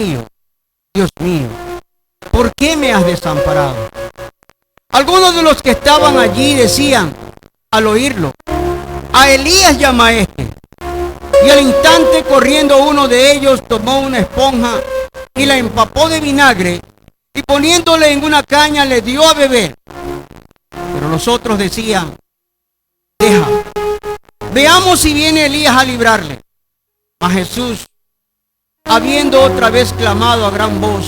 mío, Dios mío, ¿por qué me has desamparado? Algunos de los que estaban allí decían, al oírlo, a Elías llama a este. Y al instante, corriendo uno de ellos, tomó una esponja y la empapó de vinagre y poniéndole en una caña le dio a beber. Pero los otros decían, deja, veamos si viene Elías a librarle. Mas Jesús, habiendo otra vez clamado a gran voz,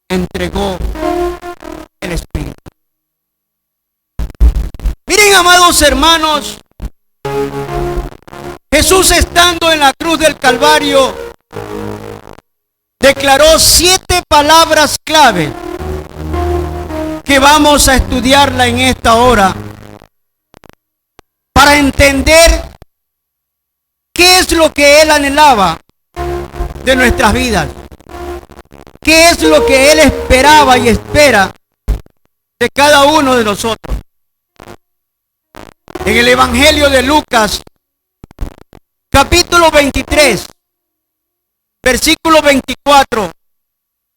entregó el Espíritu. Miren, amados hermanos, Jesús, estando en la cruz del Calvario, declaró 7 palabras clave que vamos a estudiarla en esta hora para entender qué es lo que Él anhelaba de nuestras vidas, qué es lo que Él esperaba y espera de cada uno de nosotros. En el Evangelio de Lucas, capítulo 23, versículo 24,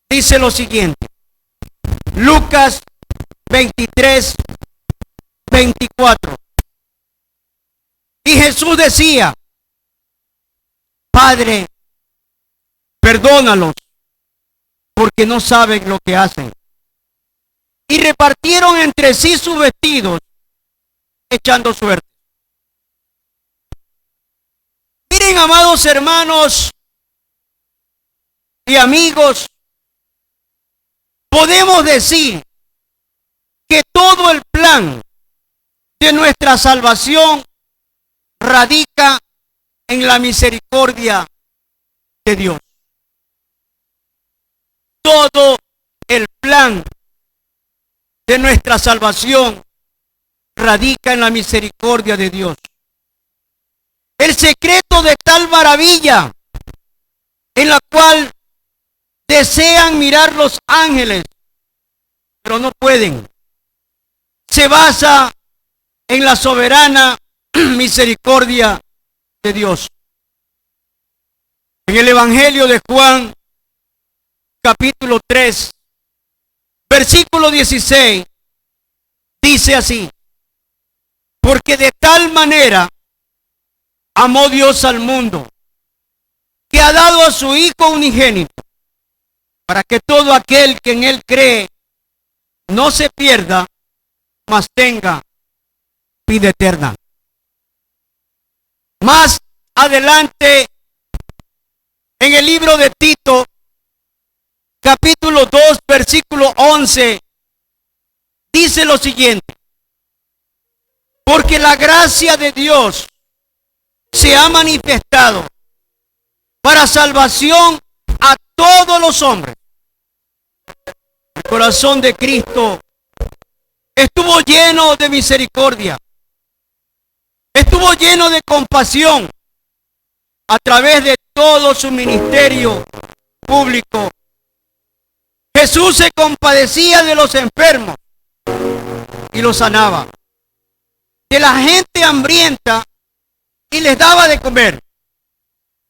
dice lo siguiente. Lucas 23, 24. Y Jesús decía, Padre, perdónalos, porque no saben lo que hacen. Y repartieron entre sí sus vestidos, echando suerte. Miren, amados hermanos y amigos, podemos decir que todo el plan de nuestra salvación radica en la misericordia de Dios. Todo el plan de nuestra salvación radica en la misericordia de Dios. El secreto de tal maravilla en la cual desean mirar los ángeles, pero no pueden, se basa en la soberana misericordia de Dios. En el Evangelio de Juan, capítulo 3, versículo 16, dice así: porque de tal manera amó Dios al mundo, que ha dado a su Hijo unigénito, para que todo aquel que en Él cree no se pierda, mas tenga vida eterna. Más adelante, en el libro de Tito, capítulo 2, versículo 11, dice lo siguiente: porque la gracia de Dios se ha manifestado para salvación a todos los hombres. El corazón de Cristo estuvo lleno de misericordia, estuvo lleno de compasión a través de todo su ministerio público. Jesús se compadecía de los enfermos y los sanaba, de la gente hambrienta y les daba de comer,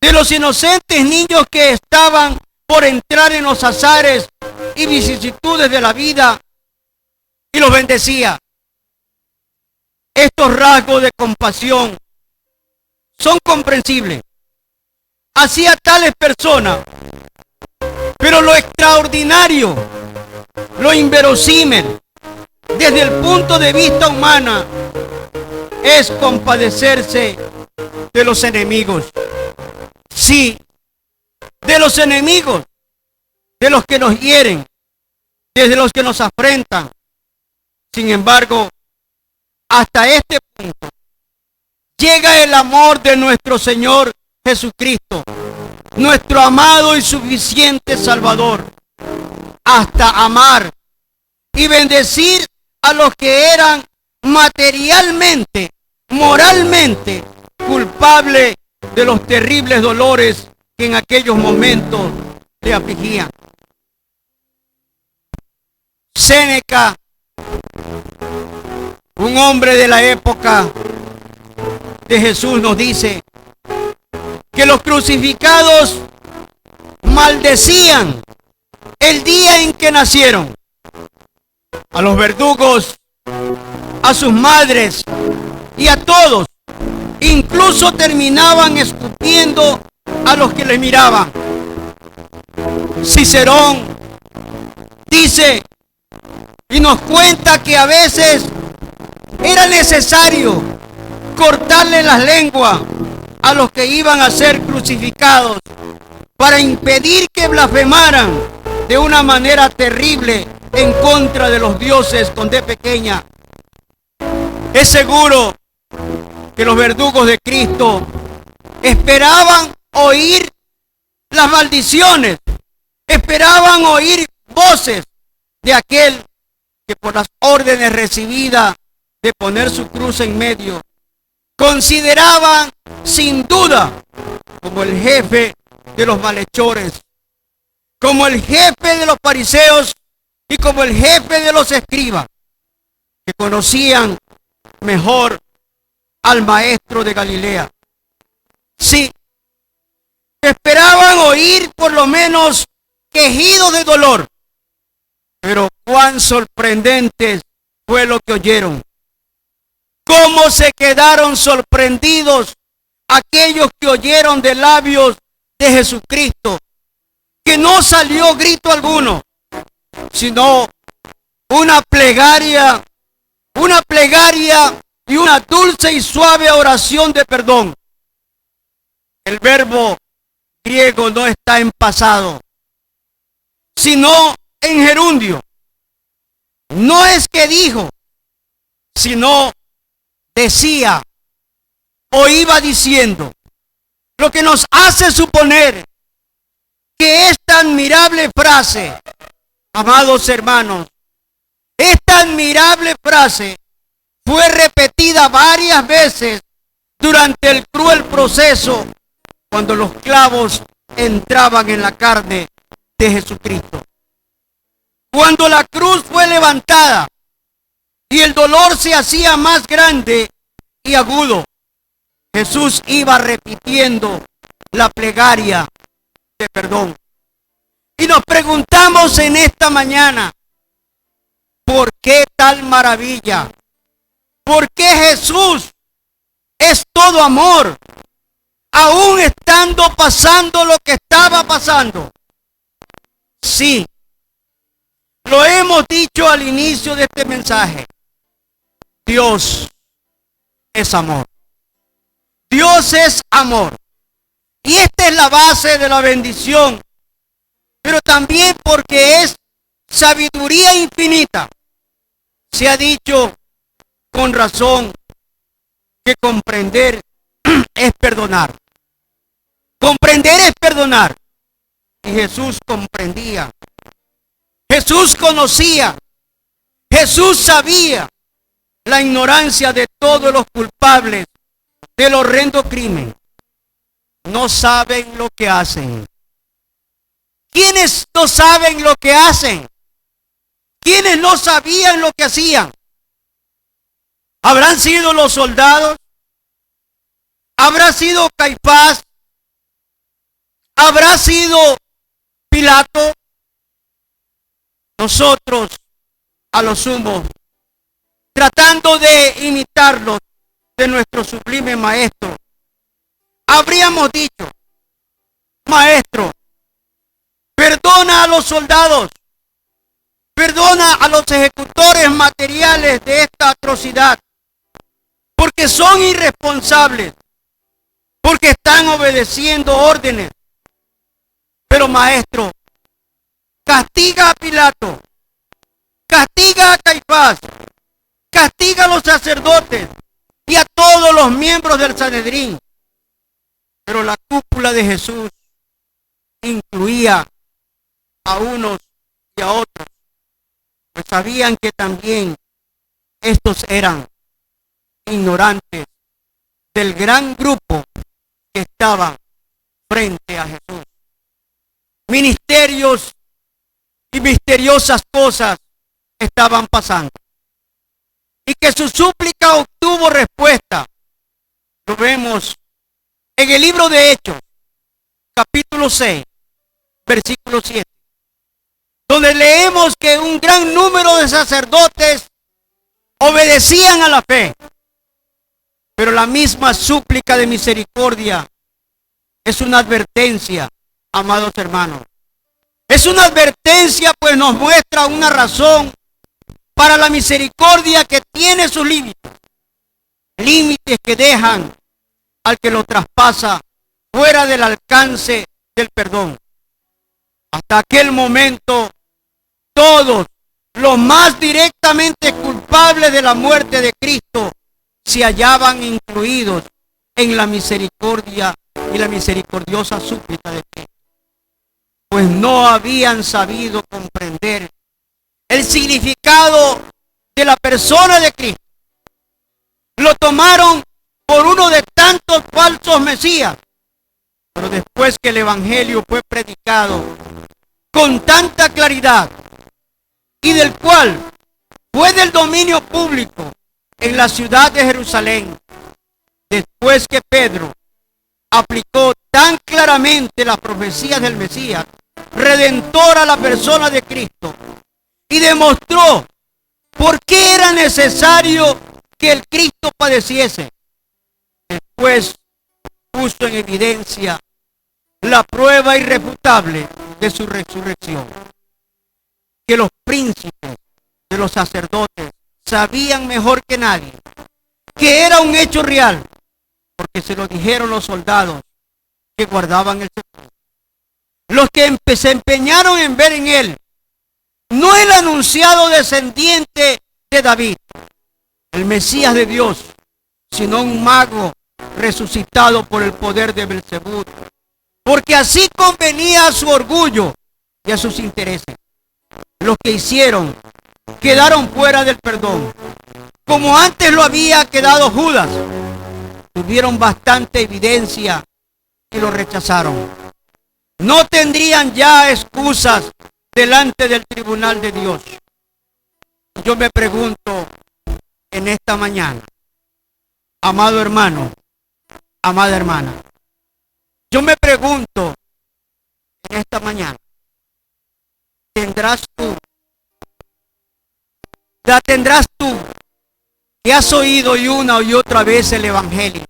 de los inocentes niños que estaban por entrar en los azares y vicisitudes de la vida, y los bendecía. Estos rasgos de compasión son comprensibles hacia tales personas, pero lo extraordinario, lo inverosímil desde el punto de vista humano es compadecerse de los enemigos. Sí, de los enemigos, de los que nos hieren, de los que nos afrentan. Sin embargo, hasta este punto llega el amor de nuestro Señor Jesucristo, nuestro amado y suficiente Salvador, hasta amar y bendecir a los que eran materialmente, moralmente culpables de los terribles dolores que en aquellos momentos le afligían. Séneca, un hombre de la época de Jesús, nos dice que los crucificados maldecían el día en que nacieron. A los verdugos, a sus madres y a todos. Incluso terminaban escupiendo a los que les miraban. Cicerón dice y nos cuenta que a veces era necesario cortarle las lenguas a los que iban a ser crucificados para impedir que blasfemaran de una manera terrible en contra de los dioses con D pequeña. Es seguro que los verdugos de Cristo esperaban oír las maldiciones, esperaban oír voces de aquel que por las órdenes recibidas de poner su cruz en medio, consideraban sin duda como el jefe de los malhechores, como el jefe de los fariseos y como el jefe de los escribas, que conocían mejor al maestro de Galilea. Sí, esperaban oír por lo menos quejidos de dolor, pero cuán sorprendentes fue lo que oyeron. Cómo se quedaron sorprendidos aquellos que oyeron de labios de Jesucristo, que no salió grito alguno, sino una plegaria y una dulce y suave oración de perdón. El verbo griego no está en pasado, sino en gerundio. No es que dijo, sino decía o iba diciendo, lo que nos hace suponer que esta admirable frase, amados hermanos, esta admirable frase fue repetida varias veces durante el cruel proceso cuando los clavos entraban en la carne de Jesucristo. Cuando la cruz fue levantada y el dolor se hacía más grande y agudo, Jesús iba repitiendo la plegaria de perdón. Y nos preguntamos en esta mañana, ¿por qué tal maravilla? ¿Por qué Jesús es todo amor, aún estando pasando lo que estaba pasando? Sí, lo hemos dicho al inicio de este mensaje. Dios es amor. Dios es amor. Y esta es la base de la bendición. Pero también porque es sabiduría infinita. Se ha dicho con razón que comprender es perdonar. Comprender es perdonar. Y Jesús comprendía. Jesús conocía. Jesús sabía la ignorancia de todos los culpables del horrendo crimen. No saben lo que hacen. ¿Quiénes no saben lo que hacen? ¿Quiénes no sabían lo que hacían? ¿Habrán sido los soldados? ¿Habrá sido Caifás? ¿Habrá sido Pilato? Nosotros, a lo sumo, tratando de imitarlos de nuestro sublime maestro, habríamos dicho, maestro, perdona a los soldados, perdona a los ejecutores materiales de esta atrocidad, porque son irresponsables, porque están obedeciendo órdenes. Pero maestro, castiga a Pilato, castiga a Caifás, castiga a los sacerdotes y a todos los miembros del Sanedrín. Pero la cúpula de Jesús incluía a unos y a otros, pues sabían que también estos eran ignorantes del gran grupo que estaba frente a Jesús. Ministerios y misteriosas cosas estaban pasando. Y que su súplica obtuvo respuesta. Lo vemos en el libro de Hechos, capítulo 6, versículo 7, donde leemos que un gran número de sacerdotes obedecían a la fe, pero la misma súplica de misericordia es una advertencia, amados hermanos. Es una advertencia, pues nos muestra una razón para la misericordia que tiene sus límites. Límites que dejan al que lo traspasa fuera del alcance del perdón. Hasta aquel momento, todos los más directamente culpables de la muerte de Cristo se hallaban incluidos en la misericordia y la misericordiosa súplica de Cristo, pues no habían sabido comprender el significado de la persona de Cristo. Lo tomaron por uno de tantos falsos mesías, pero después que el evangelio fue predicado con tanta claridad y del cual fue del dominio público en la ciudad de Jerusalén, después que Pedro aplicó tan claramente las profecías del Mesías redentor a la persona de Cristo y demostró por qué era necesario que el Cristo padeciese, después puso en evidencia la prueba irrefutable de su resurrección, que los príncipes de los sacerdotes sabían mejor que nadie que era un hecho real, porque se lo dijeron los soldados que guardaban el sepulcro. Los que se empeñaron en ver en él no el anunciado descendiente de David, el Mesías de Dios, sino un mago resucitado por el poder de Belcebú, porque así convenía a su orgullo y a sus intereses. Los que hicieron quedaron fuera del perdón, como antes lo había quedado Judas. Tuvieron bastante evidencia y lo rechazaron. No tendrían ya excusas delante del tribunal de Dios. Yo me pregunto en esta mañana, amado hermano, amada hermana, yo me pregunto en esta mañana, ¿tendrás tú que has oído y una y otra vez el evangelio?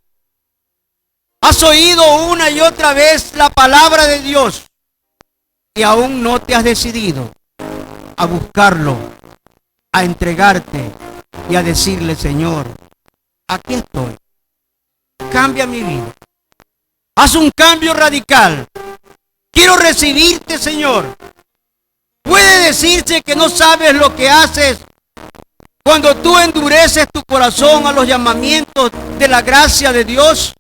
Has oído una y otra vez la palabra de Dios y aún no te has decidido a buscarlo, a entregarte y a decirle: Señor, aquí estoy, cambia mi vida, haz un cambio radical, quiero recibirte, Señor. Puede decirse que no sabes lo que haces cuando tú endureces tu corazón a los llamamientos de la gracia de Dios.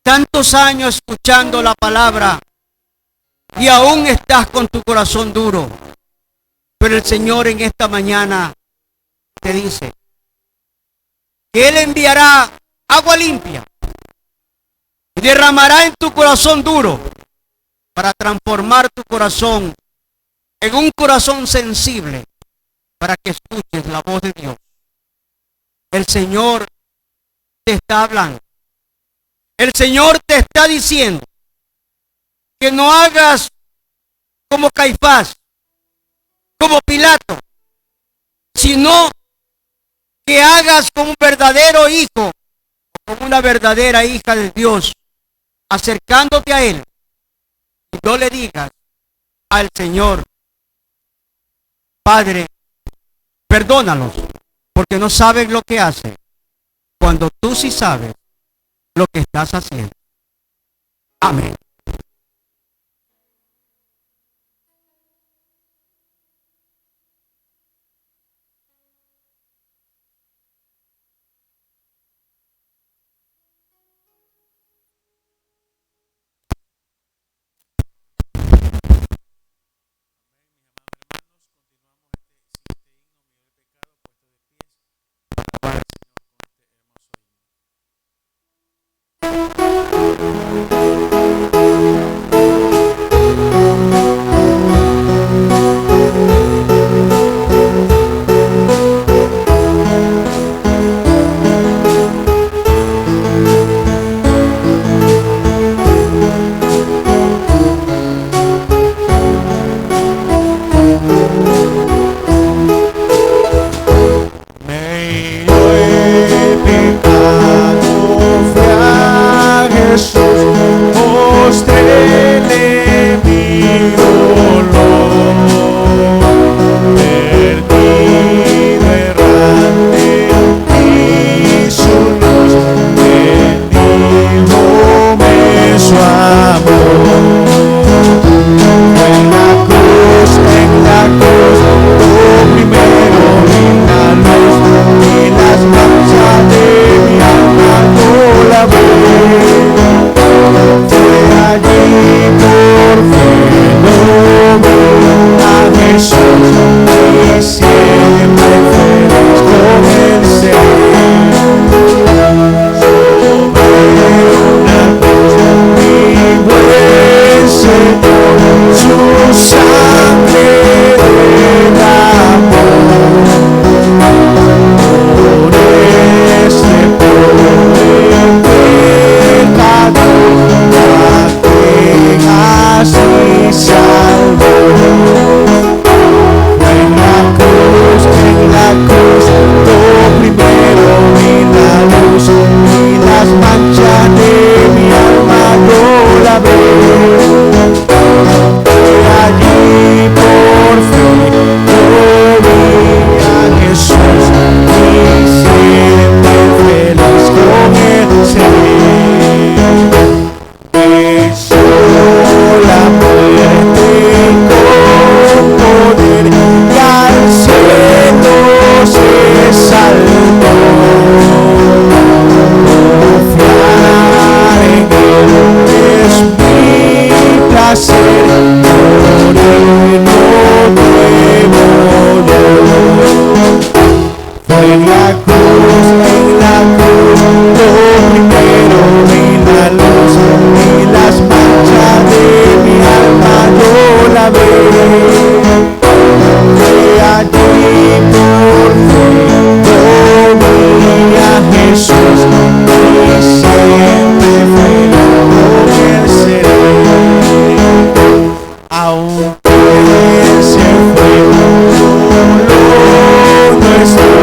Tantos años escuchando la palabra y aún estás con tu corazón duro. Pero el Señor en esta mañana te dice que Él enviará agua limpia y derramará en tu corazón duro para transformar tu corazón en un corazón sensible para que escuches la voz de Dios. El Señor te está hablando. El Señor te está diciendo que no hagas como Caifás, como Pilato, sino que hagas como un verdadero hijo o como una verdadera hija de Dios, acercándote a Él, y no le digas al Señor: Padre, perdónalos, porque no saben lo que hacen, cuando tú sí sabes lo que estás haciendo. Amén. sangre derramó por ese pobre pecador, a quien así salvó. En la cruz, lo primero vi la luz y las manchas de mi alma yo lavé. Allí por fin yo vi a Jesús y siempre feliz con él seré. Venció la muerte con poder y al cielo se saltó. Confiar en él es mi placer, por él no debo yo. Fue en la cruz, lo primero vi la luz y las manchas de mi alma yo lavé. Fue allí por fin yo vi a Jesús y siempre feliz con él seré. Aunque él se fue, solo nuestro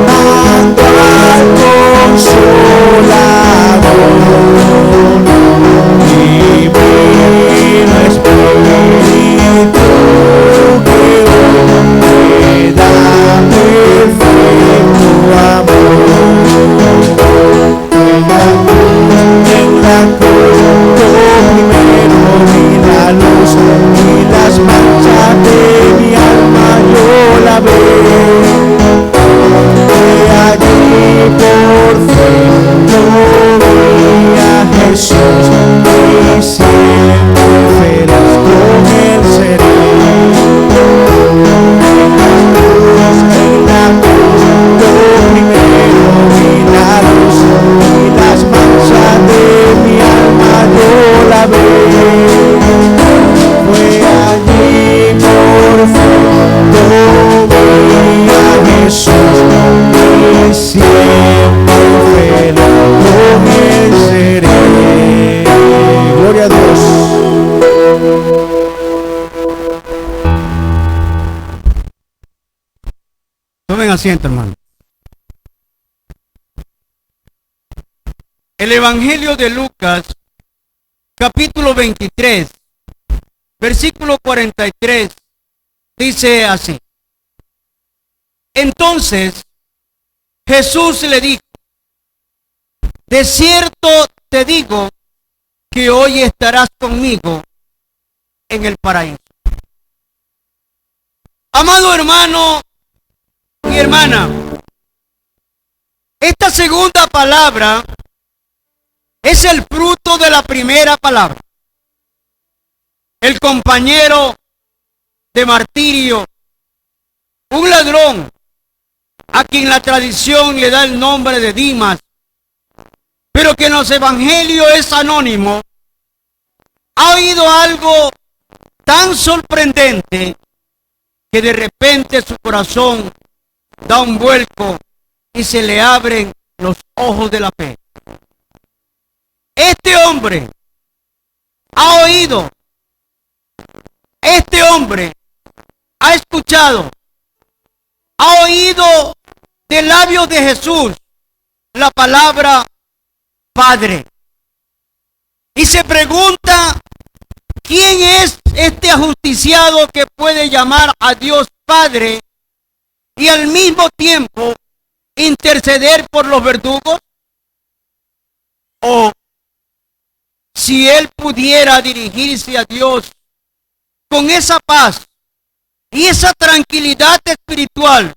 dando al Consolador. Divino Espíritu que hoy me da perfecto amor. En la cruz, lo primero vi la luz y las manchas de mi alma yo lavé. De allí por fin yo vi a Jesús y siempre feliz con él seré. En la cruz, lo primero vi la luz y las manchas de mi alma yo lavé. Fue allí por fin yo vi a Jesús y siempre feliz con él seré. Gloria a Dios. Tomen asiento, hermano. El Evangelio de Lucas, capítulo 23, versículo 43, dice así. Entonces Jesús le dijo: de cierto te digo que hoy estarás conmigo en el paraíso. Amado hermano y hermana, esta segunda palabra es el fruto de la primera palabra. El compañero de martirio, un ladrón a quien la tradición le da el nombre de Dimas, pero que en los evangelios es anónimo, ha oído algo tan sorprendente que de repente su corazón da un vuelco y se le abren los ojos de la fe. Este hombre ha oído, este hombre ha escuchado, ha oído de labios de Jesús la palabra Padre. Y se pregunta, ¿quién es este ajusticiado que puede llamar a Dios Padre y al mismo tiempo interceder por los verdugos? O si él pudiera dirigirse a Dios con esa paz y esa tranquilidad espiritual,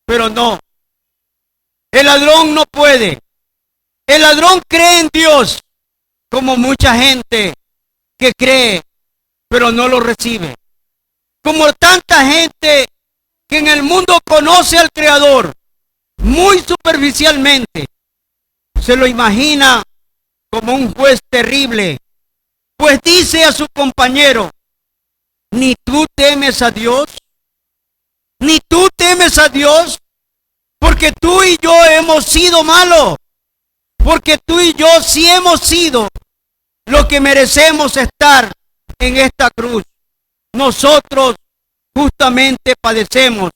pero no, el ladrón no puede. El ladrón cree en Dios, como mucha gente que cree, pero no lo recibe. Como tanta gente que en el mundo conoce al Creador muy superficialmente, se lo imagina como un juez terrible, pues dice a su compañero: ¿Ni tú temes a Dios? ¿Ni tú temes a Dios? Porque tú y yo hemos sido malos. Porque tú y yo sí hemos sido lo que merecemos estar en esta cruz. Nosotros justamente padecemos.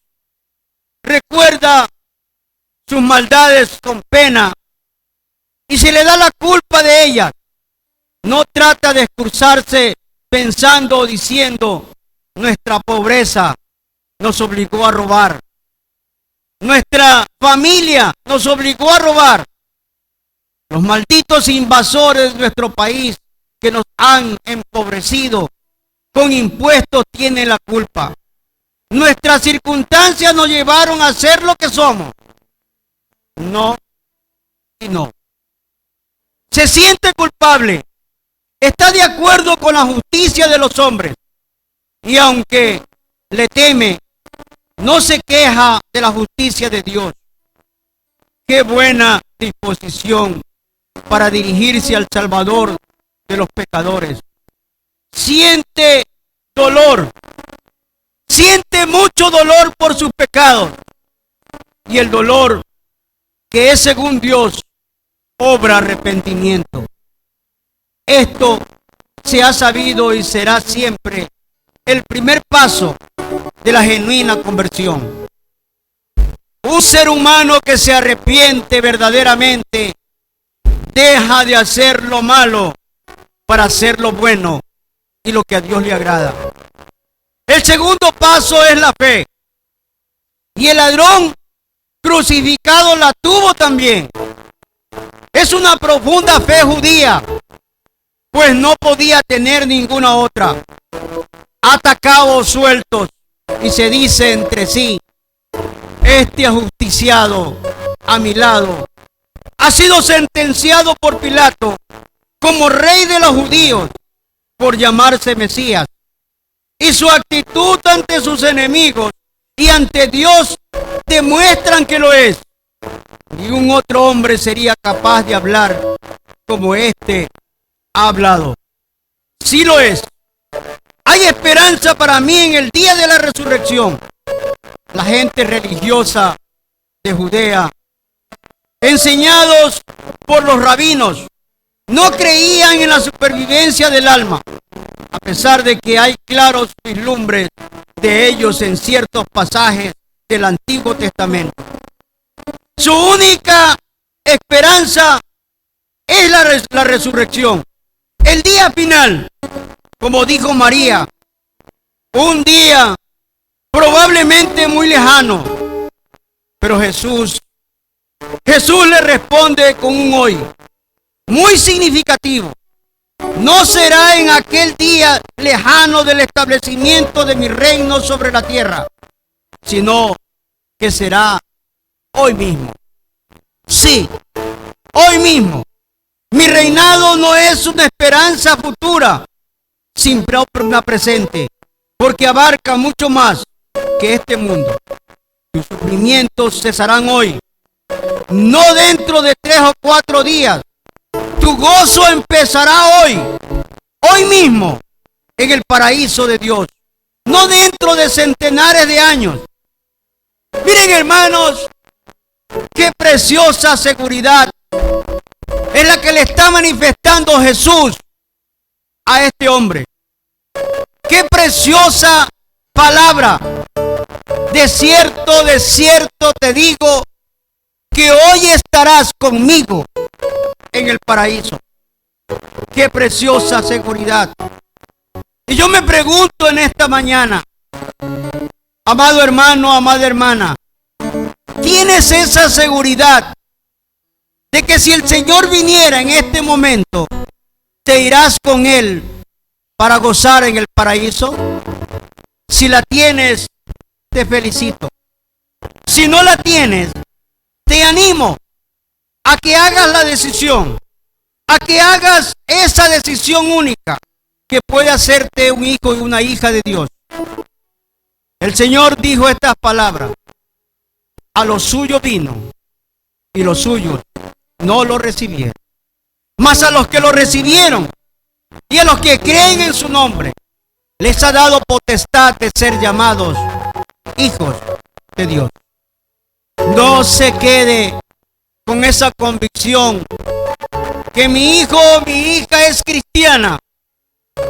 Recuerda sus maldades con pena y se le da la culpa de ellas. No trata de excusarse pensando o diciendo: nuestra pobreza nos obligó a robar. Nuestra familia nos obligó a robar. Los malditos invasores de nuestro país que nos han empobrecido con impuestos tienen la culpa. Nuestras circunstancias nos llevaron a ser lo que somos. No y no. Se siente culpable. Está de acuerdo con la justicia de los hombres. Y aunque le teme, no se queja de la justicia de Dios. Qué buena disposición para dirigirse al Salvador de los pecadores. Siente dolor. Siente mucho dolor por sus pecados. Y el dolor que es según Dios obra arrepentimiento. Esto se ha sabido y será siempre el primer paso de la genuina conversión. Un ser humano que se arrepiente verdaderamente deja de hacer lo malo para hacer lo bueno y lo que a Dios le agrada. El segundo paso es la fe. Y el ladrón crucificado la tuvo también. Es una profunda fe judía, pues no podía tener ninguna otra. Ata cabos sueltos y se dice entre sí: este ajusticiado a mi lado ha sido sentenciado por Pilato como rey de los judíos por llamarse Mesías. Y su actitud ante sus enemigos y ante Dios demuestran que lo es. Ningún otro hombre sería capaz de hablar como este ha hablado. Sí lo es. Hay esperanza para mí en el día de la resurrección. La gente religiosa de Judea, enseñados por los rabinos, no creían en la supervivencia del alma, a pesar de que hay claros vislumbres de ellos en ciertos pasajes del Antiguo Testamento. Su única esperanza es la resurrección, el día final, como dijo María, un día probablemente muy lejano, pero Jesús le responde con un hoy muy significativo. No será en aquel día lejano del establecimiento de mi reino sobre la tierra, sino que será hoy mismo. Sí, hoy mismo. Mi reinado no es una esperanza futura, siempre una presente, porque abarca mucho más que este mundo. Tus sufrimientos cesarán hoy, no dentro de 3 o 4 días. Tu gozo empezará hoy mismo, en el paraíso de Dios, no dentro de centenares de años. Miren, hermanos, qué preciosa seguridad es la que le está manifestando Jesús a este hombre. Qué preciosa palabra. De cierto te digo que hoy estarás conmigo en el paraíso. Qué preciosa seguridad. Y yo me pregunto en esta mañana, amado hermano, amada hermana, ¿tienes esa seguridad de que si el Señor viniera en este momento, te irás con Él para gozar en el paraíso? Si la tienes, te felicito. Si no la tienes, te animo a que hagas la decisión, a que hagas esa decisión única que puede hacerte un hijo y una hija de Dios. El Señor dijo estas palabras: a los suyos vino y los suyos no lo recibieron. Mas a los que lo recibieron y a los que creen en su nombre, les ha dado potestad de ser llamados hijos de Dios. No se quede con esa convicción que mi hijo o mi hija es cristiana.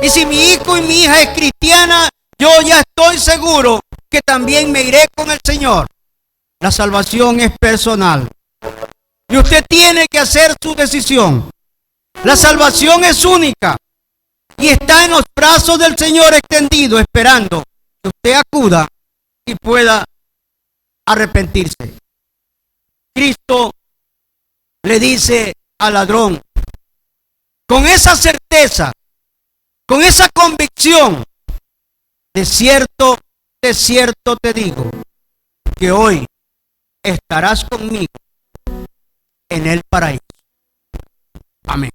Y si mi hijo y mi hija es cristiana, yo ya estoy seguro que también me iré con el Señor. La salvación es personal. Y usted tiene que hacer su decisión. La salvación es única. Y está en los brazos del Señor extendido, esperando que usted acuda y pueda arrepentirse. Cristo le dice al ladrón, con esa certeza, con esa convicción, de cierto te digo, que hoy estarás conmigo en el paraíso. Amén.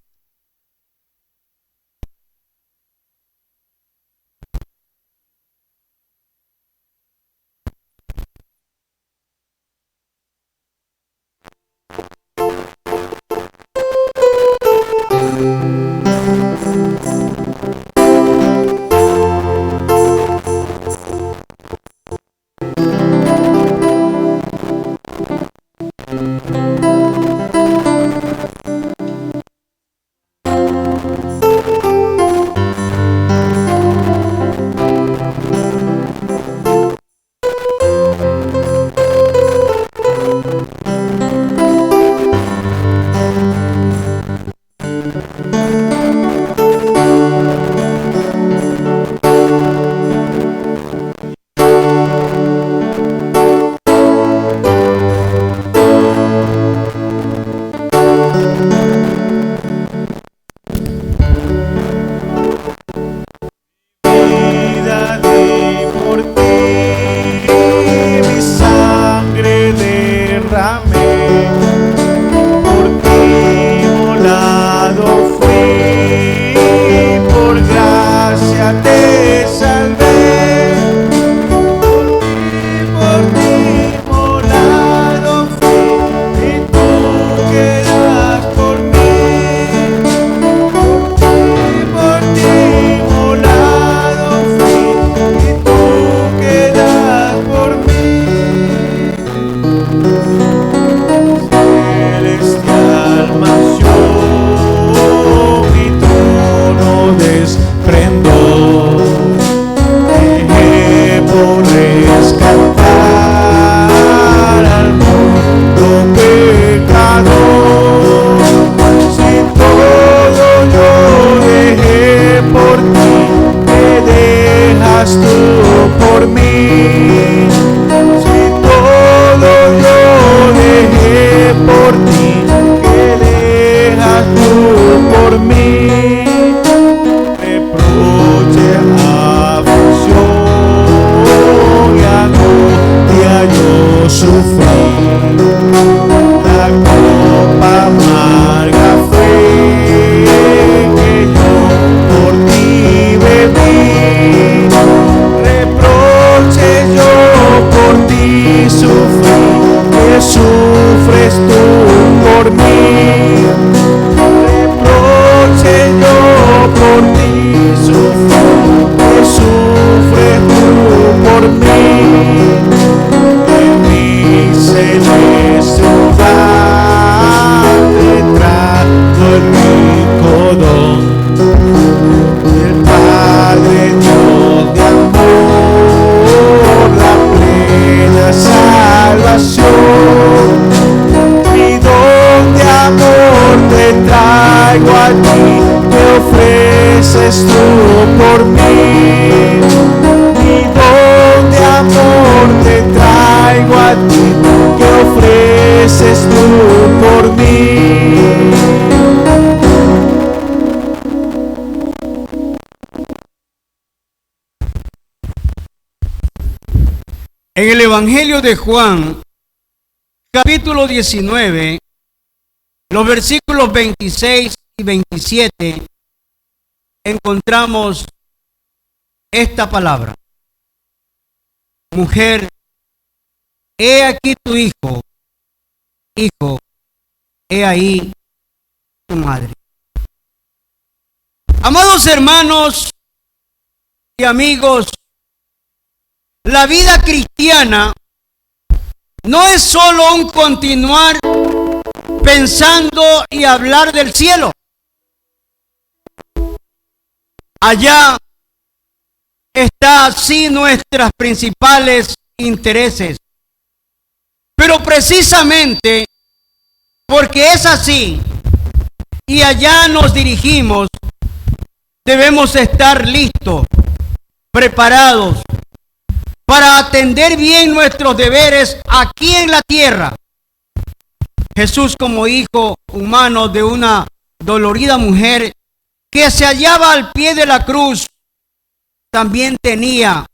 En el Evangelio de Juan, capítulo 19, los versículos 26 y 27, encontramos esta palabra. Mujer, he aquí tu hijo. Hijo, he ahí tu madre. Amados hermanos, y amigos, la vida cristiana no es solo un continuar pensando y hablar del cielo. Allá está así nuestras principales intereses. Pero precisamente porque es así y allá nos dirigimos, debemos estar listos, preparados para atender bien nuestros deberes aquí en la tierra. Jesús, como hijo humano de una dolorida mujer que se hallaba al pie de la cruz, también tenía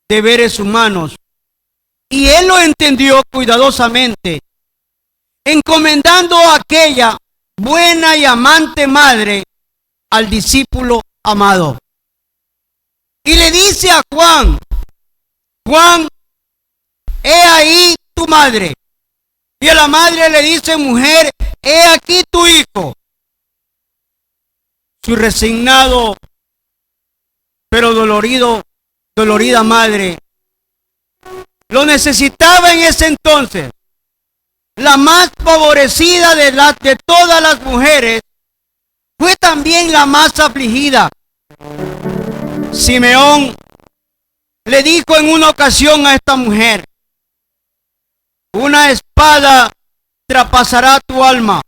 deberes humanos. Y él lo entendió cuidadosamente, encomendando a aquella buena y amante madre al discípulo amado. Y le dice a Juan: Juan, he ahí tu madre. Y a la madre le dice: mujer, he aquí tu hijo. Su resignado pero dolorida madre lo necesitaba en ese entonces. La más favorecida de todas las mujeres fue también la más afligida. Simeón le dijo en una ocasión a esta mujer: una espada traspasará tu alma.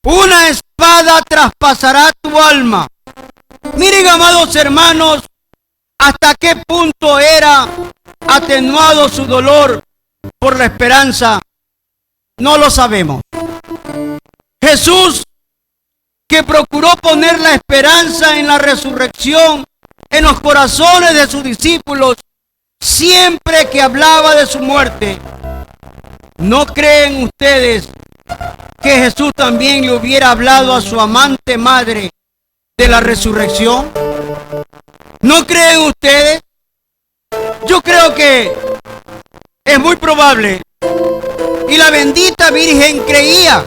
Una espada traspasará tu alma. Miren, amados hermanos, hasta qué punto era atenuado su dolor por la esperanza. No lo sabemos. Jesús, que procuró poner la esperanza en la resurrección en los corazones de sus discípulos, siempre que hablaba de su muerte, ¿no creen ustedes que Jesús también le hubiera hablado a su amante madre de la resurrección? ¿No creen ustedes? Yo creo que es muy probable. Y la bendita Virgen creía.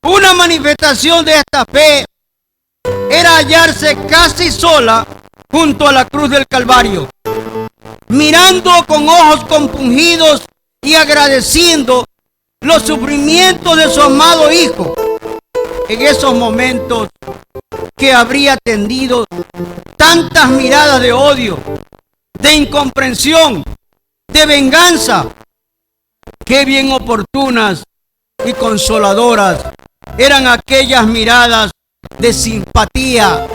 Una manifestación de esta fe era hallarse casi sola junto a la cruz del Calvario, mirando con ojos compungidos y agradeciendo los sufrimientos de su amado Hijo. En esos momentos que habría tendido tantas miradas de odio, de incomprensión, de venganza, qué bien oportunas y consoladoras eran aquellas miradas de simpatía,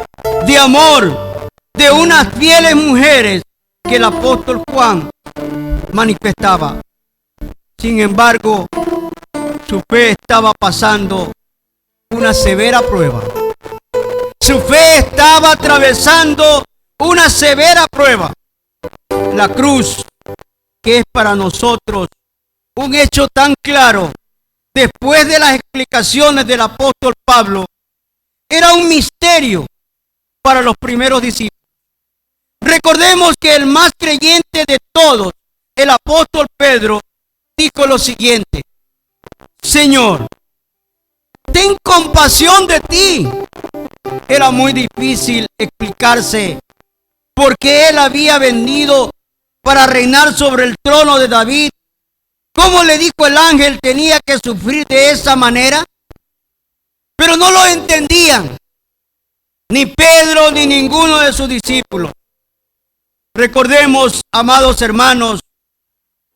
de amor, de unas fieles mujeres que el apóstol Juan manifestaba. Sin embargo, su fe estaba pasando una severa prueba. Su fe estaba atravesando una severa prueba. La cruz, que es para nosotros un hecho tan claro, después de las explicaciones del apóstol Pablo, era un misterio para los primeros discípulos. Recordemos que el más creyente de todos, el apóstol Pedro, dijo lo siguiente: Señor, ten compasión de ti. Era muy difícil explicarse por qué él había venido para reinar sobre el trono de David. ¿Cómo, le dijo el ángel, tenía que sufrir de esa manera? Pero no lo entendían, ni Pedro ni ninguno de sus discípulos. Recordemos, amados hermanos,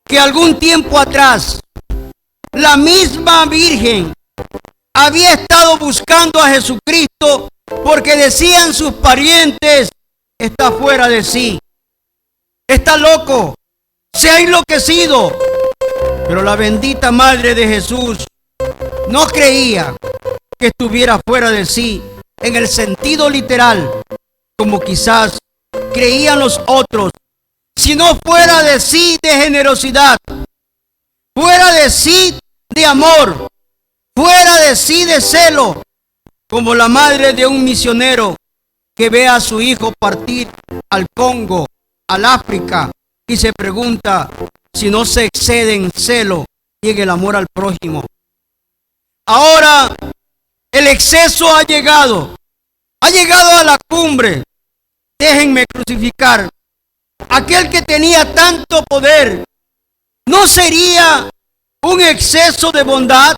que algún tiempo atrás, la misma Virgen había estado buscando a Jesucristo porque decían sus parientes: está fuera de sí, está loco, se ha enloquecido. Pero la bendita Madre de Jesús no creía que estuviera fuera de sí en el sentido literal, como quizás creían los otros, sino fuera de sí de generosidad, fuera de sí de amor, fuera de sí de celo, como la madre de un misionero que ve a su hijo partir al Congo, al África, y se pregunta si no se excede en celo y en el amor al prójimo. Ahora el exceso ha llegado a la cumbre, déjenme crucificar. Aquel que tenía tanto poder, ¿no sería un exceso de bondad?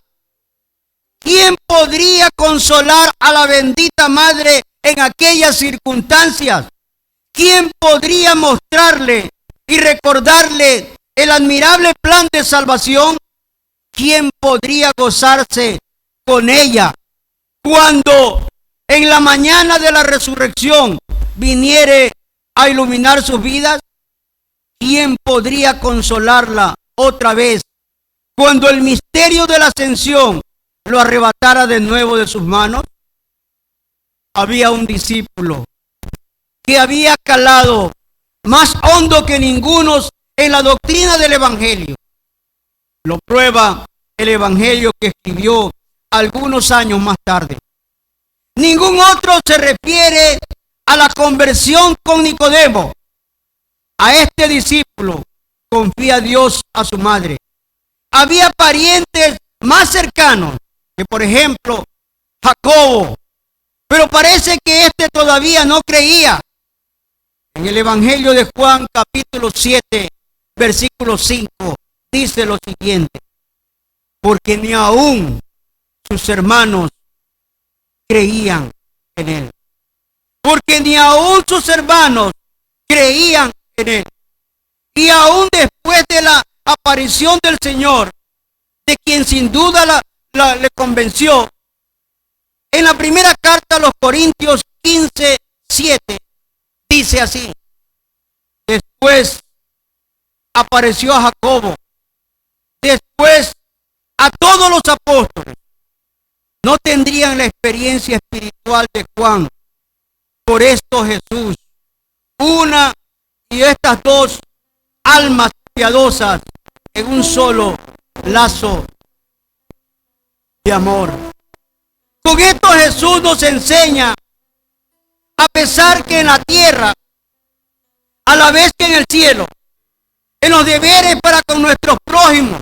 ¿Quién podría consolar a la bendita madre en aquellas circunstancias? ¿Quién podría mostrarle y recordarle el admirable plan de salvación? ¿Quién podría gozarse con ella cuando en la mañana de la resurrección viniere a iluminar sus vidas? ¿Quién podría consolarla otra vez cuando el misterio de la ascensión lo arrebatara de nuevo de sus manos? Había un discípulo que había calado más hondo que ninguno en la doctrina del Evangelio. Lo prueba el Evangelio que escribió algunos años más tarde. Ningún otro se refiere a la conversión con Nicodemo. A este discípulo confía Dios a su madre. Había parientes más cercanos que, por ejemplo, Jacobo, pero parece que este todavía no creía. En el Evangelio de Juan, capítulo 7, versículo 5, dice lo siguiente: porque ni aún sus hermanos creían en él. Porque ni aún sus hermanos creían en él. Y aún después de la aparición del Señor, de quien sin duda le convenció, en la primera carta a los Corintios 15, 7, dice así: después apareció a Jacobo, después a todos los apóstoles. No tendrían la experiencia espiritual de Juan. Por esto Jesús, una y estas dos almas piadosas en un solo lazo de amor. Con esto Jesús nos enseña, a pesar que en la tierra, a la vez que en el cielo, en los deberes para con nuestros prójimos,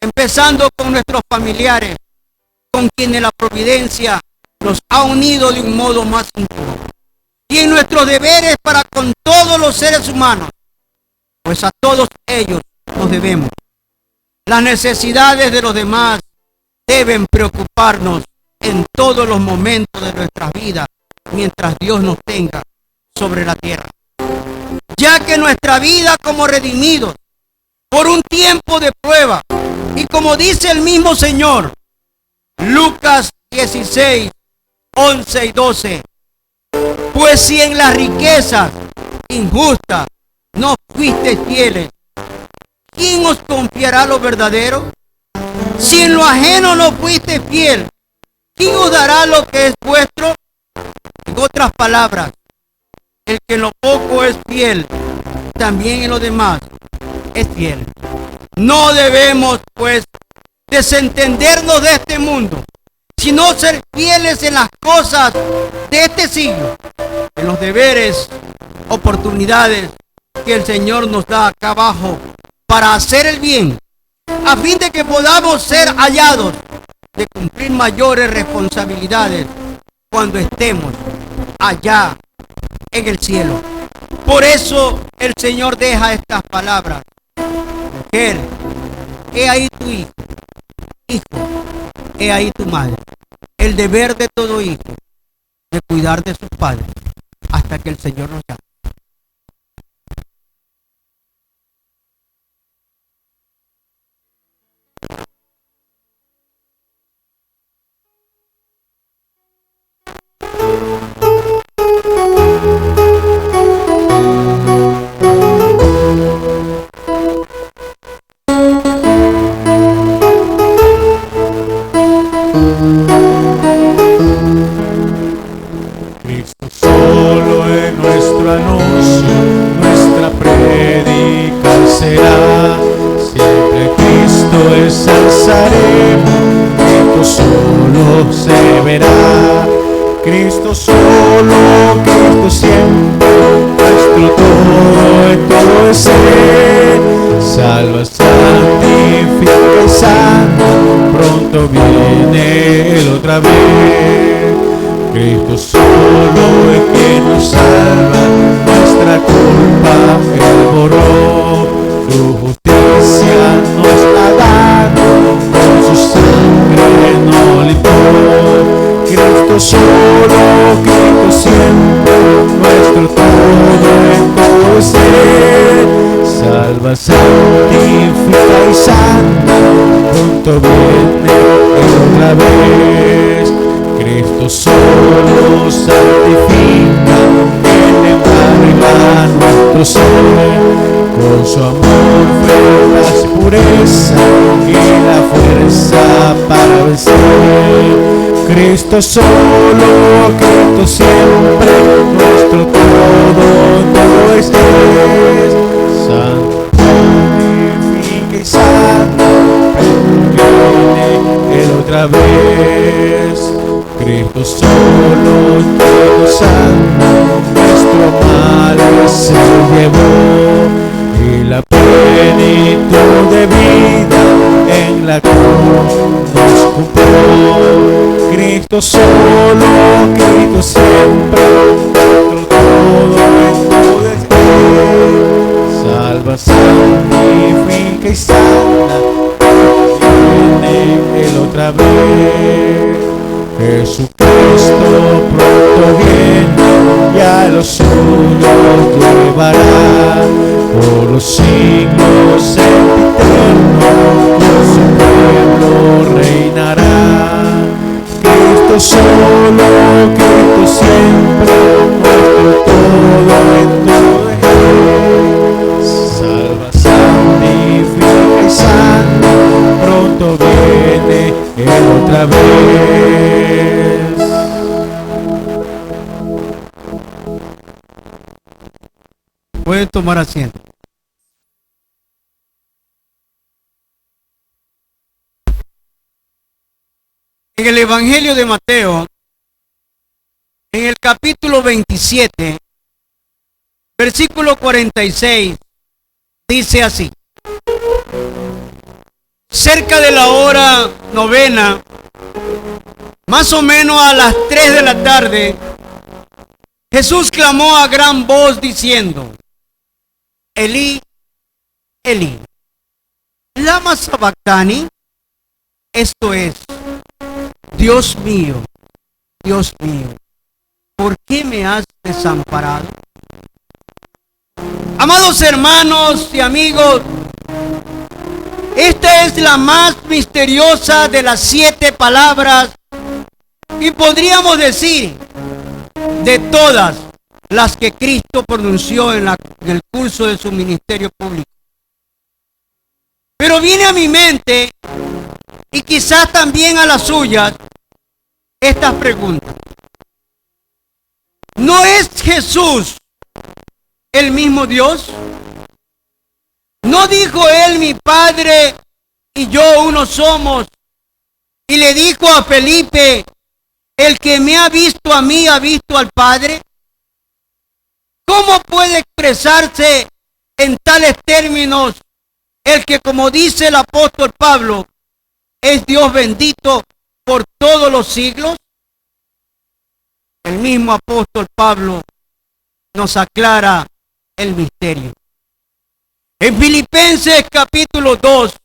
empezando con nuestros familiares, con quienes la providencia nos ha unido de un modo más íntimo, y en nuestros deberes para con todos los seres humanos, pues a todos ellos nos debemos. Las necesidades de los demás deben preocuparnos en todos los momentos de nuestras vidas, mientras Dios nos tenga sobre la tierra. Ya que nuestra vida como redimidos por un tiempo de prueba, y como dice el mismo Señor, Lucas 16, 11 y 12, pues si en las riquezas injustas no fuisteis fieles, ¿quién os confiará lo verdadero? Si en lo ajeno no fuiste fiel, ¿quién os dará lo que es vuestro? En otras palabras, el que en lo poco es fiel, también en lo demás es fiel. No debemos, pues, desentendernos de este mundo, sino ser fieles en las cosas de este siglo, en los deberes, oportunidades que el Señor nos da acá abajo para hacer el bien, a fin de que podamos ser hallados de cumplir mayores responsabilidades cuando estemos allá en el cielo. Por eso el Señor deja estas palabras: mujer, he ahí tu hijo, hijo, he ahí tu madre. El deber de todo hijo, de cuidar de sus padres hasta que el Señor nos llame. Cristo solo en nuestro anuncio, nuestra prédica será. Siempre Cristo ensalzaremos, Cristo solo se verá. Cristo solo, Cristo siempre, nuestro todo en todo es Él. Salva, santifica y sana, pronto viene Él otra vez. Cristo solo el que nos salva, nuestra culpa Él borró, su justicia nos ha dado, con su sangre nos limpió. Cristo solo, Cristo siempre, nuestro todo en todo ser. Salva, santifica y sana, pronto viene otra vez. Cristo solo santifica, Él embarga nuestro ser, con su amor verdad y pureza y la fuerza para vencer. Cristo solo, Cristo siempre, nuestro todo, todo es Él. Santifica y sana, viene Él otra vez. Cristo solo, todo sana, nuestro mal se llevó, y la plenitud de vida en la cruz nos cumplió. Cristo solo, Cristo siempre, nuestro todo en todo es Él. Salva, santifica y sana, viene Él otra vez. Jesucristo pronto viene y a los suyos llevará por los siglos sempiterno, por su pueblo reinará. Cristo solo, Cristo siempre, nuestro todo en todo es Él. Salva, santifica y sana, pronto viene Él otra vez. Pueden tomar asiento. En el Evangelio de Mateo, en el capítulo 27, versículo 46, dice así: cerca de la hora novena, más o menos a las 3 de la tarde, Jesús clamó a gran voz diciendo: Elí, Elí, lama sabactani. Esto es: Dios mío, ¿por qué me has desamparado? Amados hermanos y amigos, esta es la más misteriosa de las 7 palabras, y podríamos decir de todas las que Cristo pronunció en el curso de su ministerio público. Pero viene a mi mente, y quizás también a las suyas, estas preguntas. ¿No es Jesús el mismo Dios? ¿No dijo Él, mi Padre y yo uno somos? Y le dijo a Felipe: el que me ha visto a mí ha visto al Padre. ¿Cómo puede expresarse en tales términos el que, como dice el apóstol Pablo, es Dios bendito por todos los siglos? El mismo apóstol Pablo nos aclara el misterio. En Filipenses capítulo 2,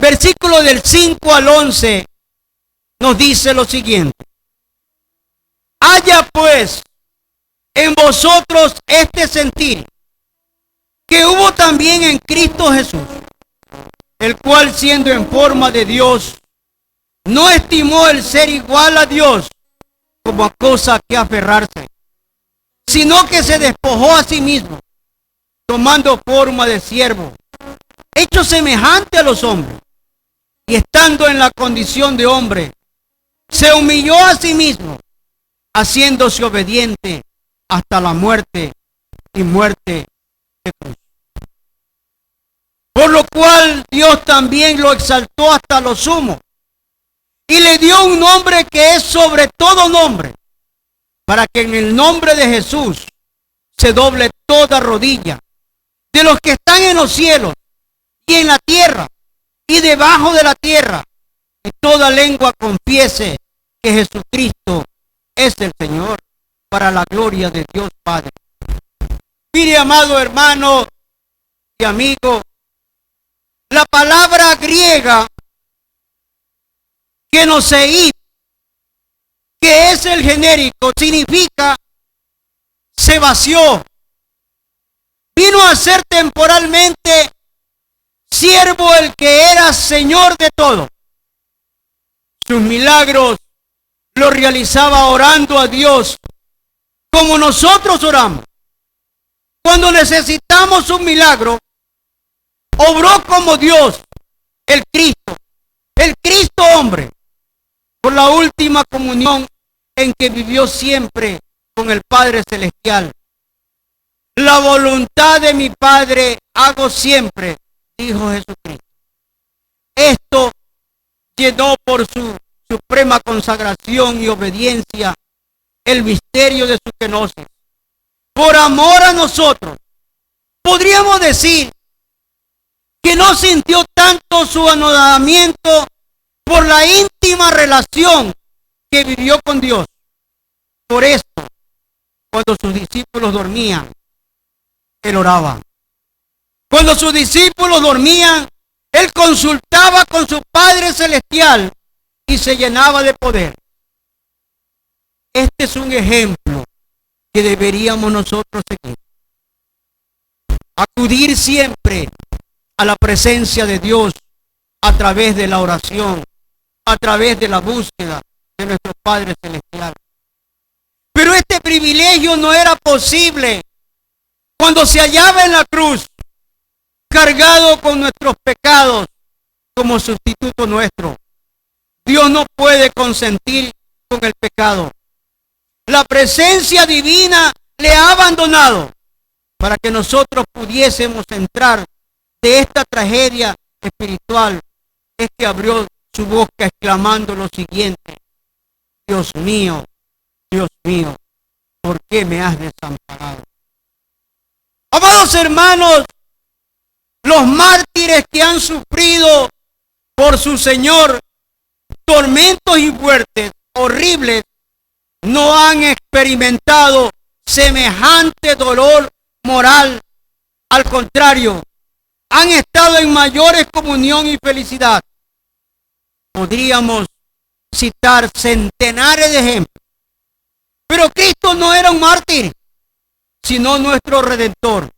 versículo del 5 al 11, nos dice lo siguiente: haya pues en vosotros este sentir que hubo también en Cristo Jesús, el cual, siendo en forma de Dios, no estimó el ser igual a Dios como a cosa que aferrarse, sino que se despojó a sí mismo, tomando forma de siervo, hecho semejante a los hombres, y estando en la condición de hombre, se humilló a sí mismo, haciéndose obediente hasta la muerte y muerte de cruz. Por lo cual Dios también lo exaltó hasta lo sumo y le dio un nombre que es sobre todo nombre, para que en el nombre de Jesús se doble toda rodilla de los que están en los cielos y en la tierra y debajo de la tierra, y toda lengua confiese que Jesucristo es el Señor, para la gloria de Dios Padre. Mire, amado hermano y amigo, la palabra griega genoseid, que es el genérico, significa se vació. Vino a ser temporalmente siervo el que era Señor de todo. Sus milagros los realizaba orando a Dios como nosotros oramos. Cuando necesitamos un milagro, obró como Dios, el Cristo hombre, por la última comunión en que vivió siempre con el Padre Celestial. La voluntad de mi Padre hago siempre, dijo Jesucristo. Esto llenó por su suprema consagración y obediencia el misterio de su kenosis. Por amor a nosotros, podríamos decir que no sintió tanto su anonadamiento por la íntima relación que vivió con Dios. Por esto, cuando sus discípulos dormían, él oraba. Cuando sus discípulos dormían, él consultaba con su Padre Celestial y se llenaba de poder. Este es un ejemplo que deberíamos nosotros seguir. Acudir siempre a la presencia de Dios a través de la oración, a través de la búsqueda de nuestro Padre Celestial. Pero este privilegio no era posible cuando se hallaba en la cruz, cargado con nuestros pecados como sustituto nuestro. Dios no puede consentir con el pecado. La presencia divina le ha abandonado para que nosotros pudiésemos entrar de esta tragedia espiritual. Es que abrió su boca exclamando lo siguiente: Dios mío, ¿por qué me has desamparado? Amados hermanos, los mártires que han sufrido por su Señor tormentos y muertes horribles no han experimentado semejante dolor moral. Al contrario, han estado en mayores comunión y felicidad. Podríamos citar centenares de ejemplos. Pero Cristo no era un mártir, sino nuestro Redentor.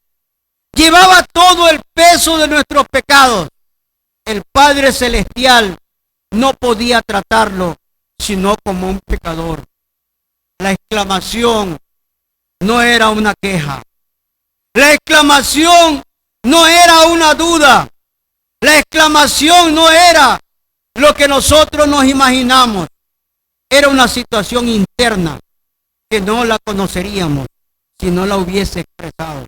Llevaba todo el peso de nuestros pecados. El Padre Celestial no podía tratarlo sino como un pecador. La exclamación no era una queja. La exclamación no era una duda. La exclamación no era lo que nosotros nos imaginamos. Era una situación interna que no la conoceríamos si no la hubiese expresado.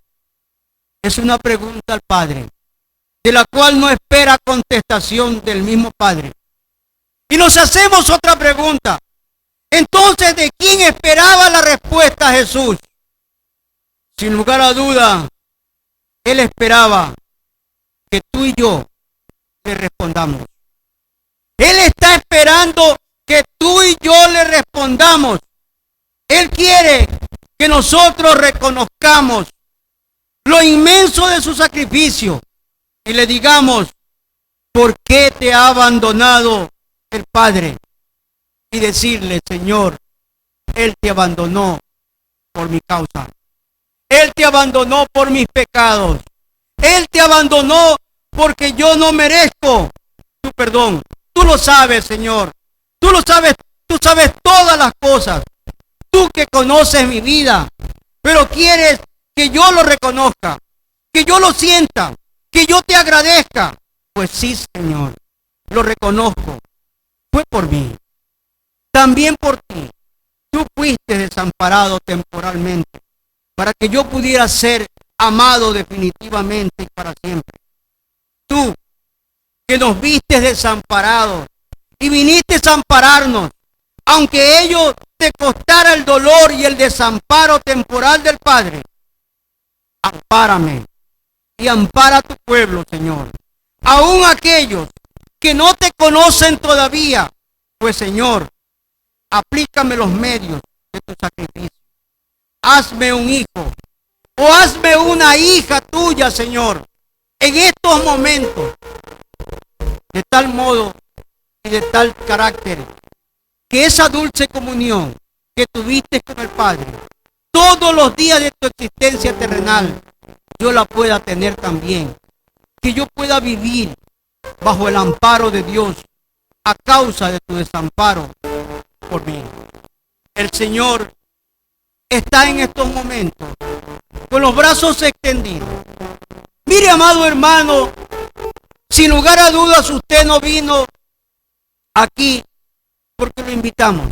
Es una pregunta al Padre, de la cual no espera contestación del mismo Padre. Y nos hacemos otra pregunta. Entonces, ¿de quién esperaba la respuesta Jesús? Sin lugar a duda, Él esperaba que tú y yo le respondamos. Él está esperando que tú y yo le respondamos. Él quiere que nosotros reconozcamos lo inmenso de su sacrificio y le digamos: ¿por qué te ha abandonado el Padre? Y decirle: Señor, Él te abandonó por mi causa. Él te abandonó por mis pecados. Él te abandonó porque yo no merezco tu perdón. Tú lo sabes, Señor. Tú lo sabes, tú sabes todas las cosas. Tú que conoces mi vida, pero quieres que yo lo reconozca, que yo lo sienta, que yo te agradezca. Pues sí, Señor, lo reconozco. Fue por mí. También por ti. Tú fuiste desamparado temporalmente para que yo pudiera ser amado definitivamente y para siempre. Tú que nos viste desamparados y viniste a ampararnos, aunque ello te costara el dolor y el desamparo temporal del Padre. Ampárame y ampara a tu pueblo, Señor. Aún aquellos que no te conocen todavía, pues, Señor, aplícame los medios de tu sacrificio. Hazme un hijo o hazme una hija tuya, Señor, en estos momentos, de tal modo y de tal carácter, que esa dulce comunión que tuviste con el Padre todos los días de tu existencia terrenal, yo la pueda tener también, que yo pueda vivir bajo el amparo de Dios a causa de tu desamparo por mí. El Señor está en estos momentos con los brazos extendidos. Mire, amado hermano, sin lugar a dudas usted no vino aquí porque lo invitamos.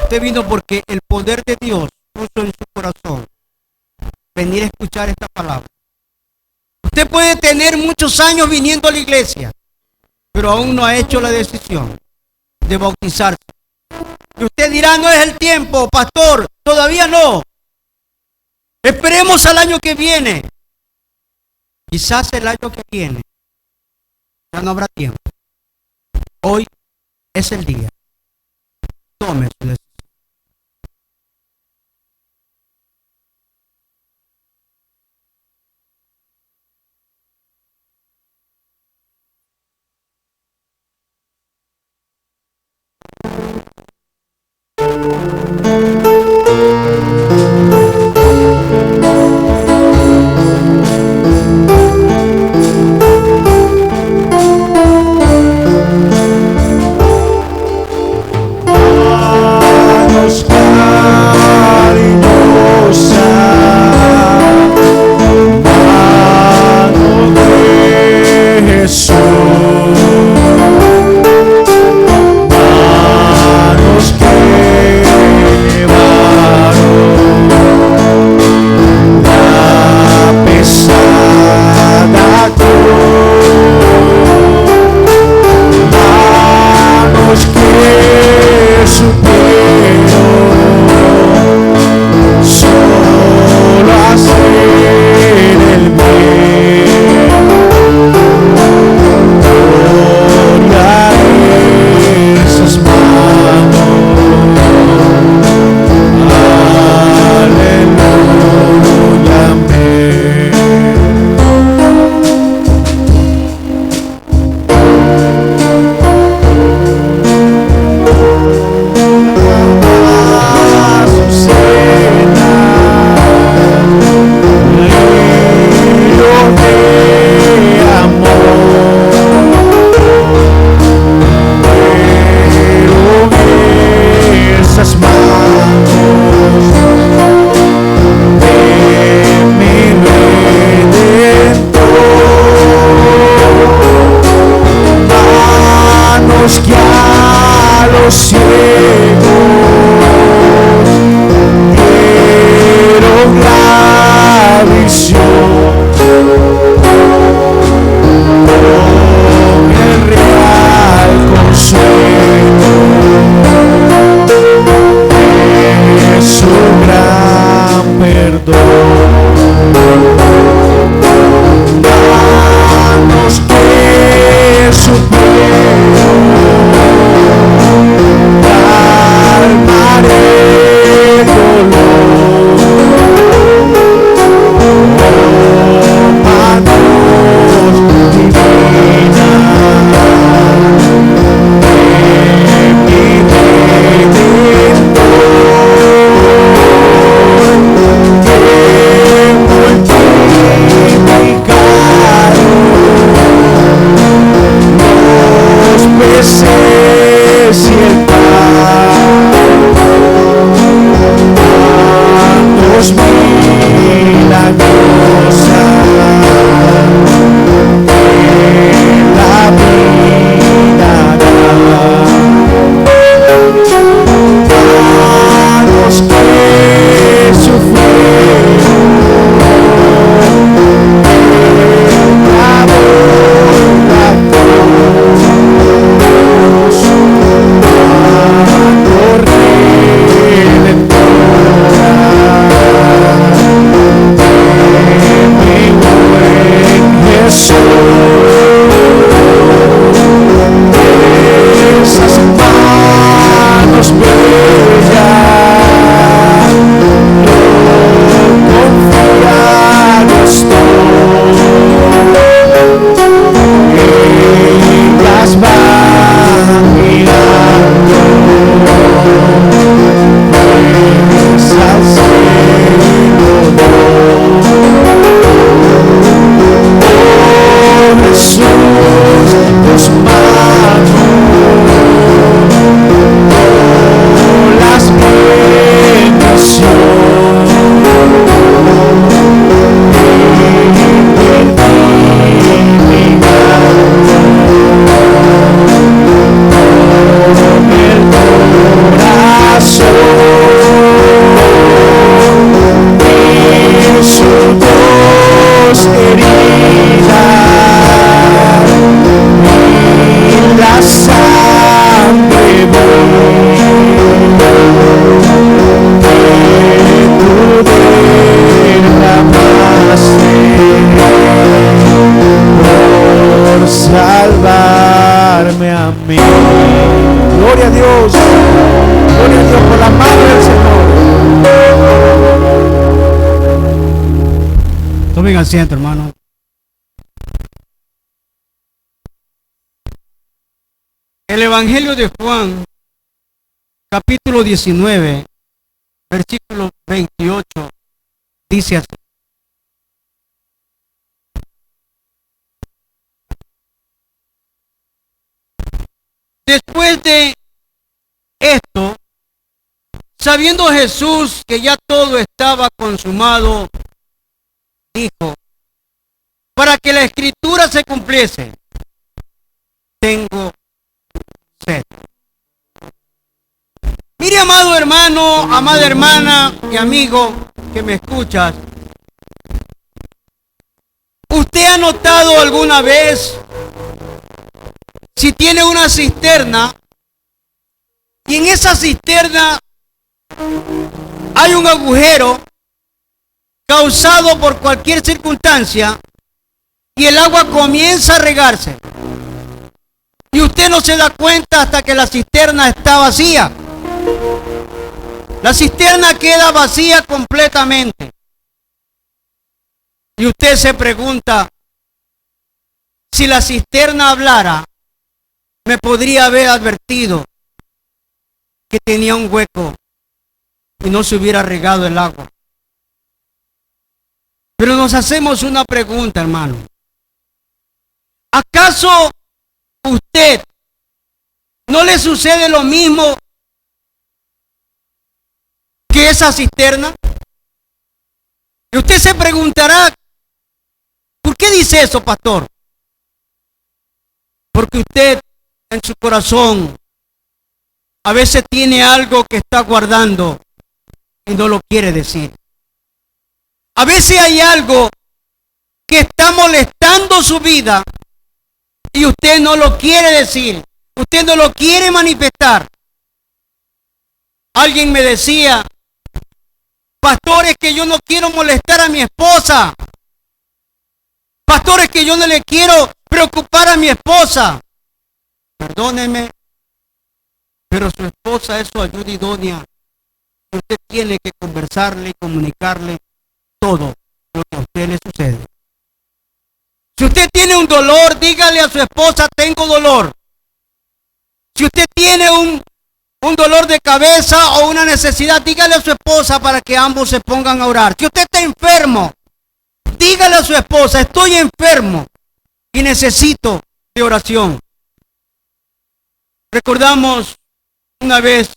Usted vino porque el poder de Dios puso en su corazón venir a escuchar esta palabra. Usted puede tener muchos años viniendo a la iglesia, pero aún no ha hecho la decisión de bautizarse. Y usted dirá, no es el tiempo, pastor, todavía no. Esperemos al año que viene. Quizás el año que viene ya no habrá tiempo. Hoy es el día. Tome su decisión. tus heridas y la sangre que tú derramaste por salvarme a mí. Gloria a Dios por la mano del Señor. Tomen asiento, hermano. El Evangelio de Juan, capítulo 19, versículo 28, dice así. Después de esto, sabiendo Jesús que ya todo estaba consumado, dijo, para que la escritura se cumpliese, tengo sed. Mire, amado hermano, amada hermana y amigo que me escuchas, ¿usted ha notado alguna vez si tiene una cisterna y en esa cisterna hay un agujero causado por cualquier circunstancia y el agua comienza a regarse y usted no se da cuenta hasta que la cisterna está vacía? La cisterna queda vacía completamente y usted se pregunta, si la cisterna hablara, me podría haber advertido que tenía un hueco y no se hubiera regado el agua. Pero nos hacemos una pregunta, hermano. ¿Acaso usted no le sucede lo mismo que esa cisterna? Y usted se preguntará, ¿por qué dice eso, pastor? Porque usted en su corazón a veces tiene algo que está guardando y no lo quiere decir. A veces hay algo que está molestando su vida y usted no lo quiere decir, usted no lo quiere manifestar. Alguien me decía, pastor, es que yo no quiero molestar a mi esposa. Pastor, es que yo no le quiero preocupar a mi esposa. Perdóneme, pero su esposa es su ayuda idónea. Usted tiene que conversarle y comunicarle todo lo que a usted le sucede. Si usted tiene un dolor, dígale a su esposa, tengo dolor. Si usted tiene un dolor de cabeza o una necesidad, dígale a su esposa para que ambos se pongan a orar. Si usted está enfermo, dígale a su esposa, estoy enfermo y necesito de oración. Recordamos una vez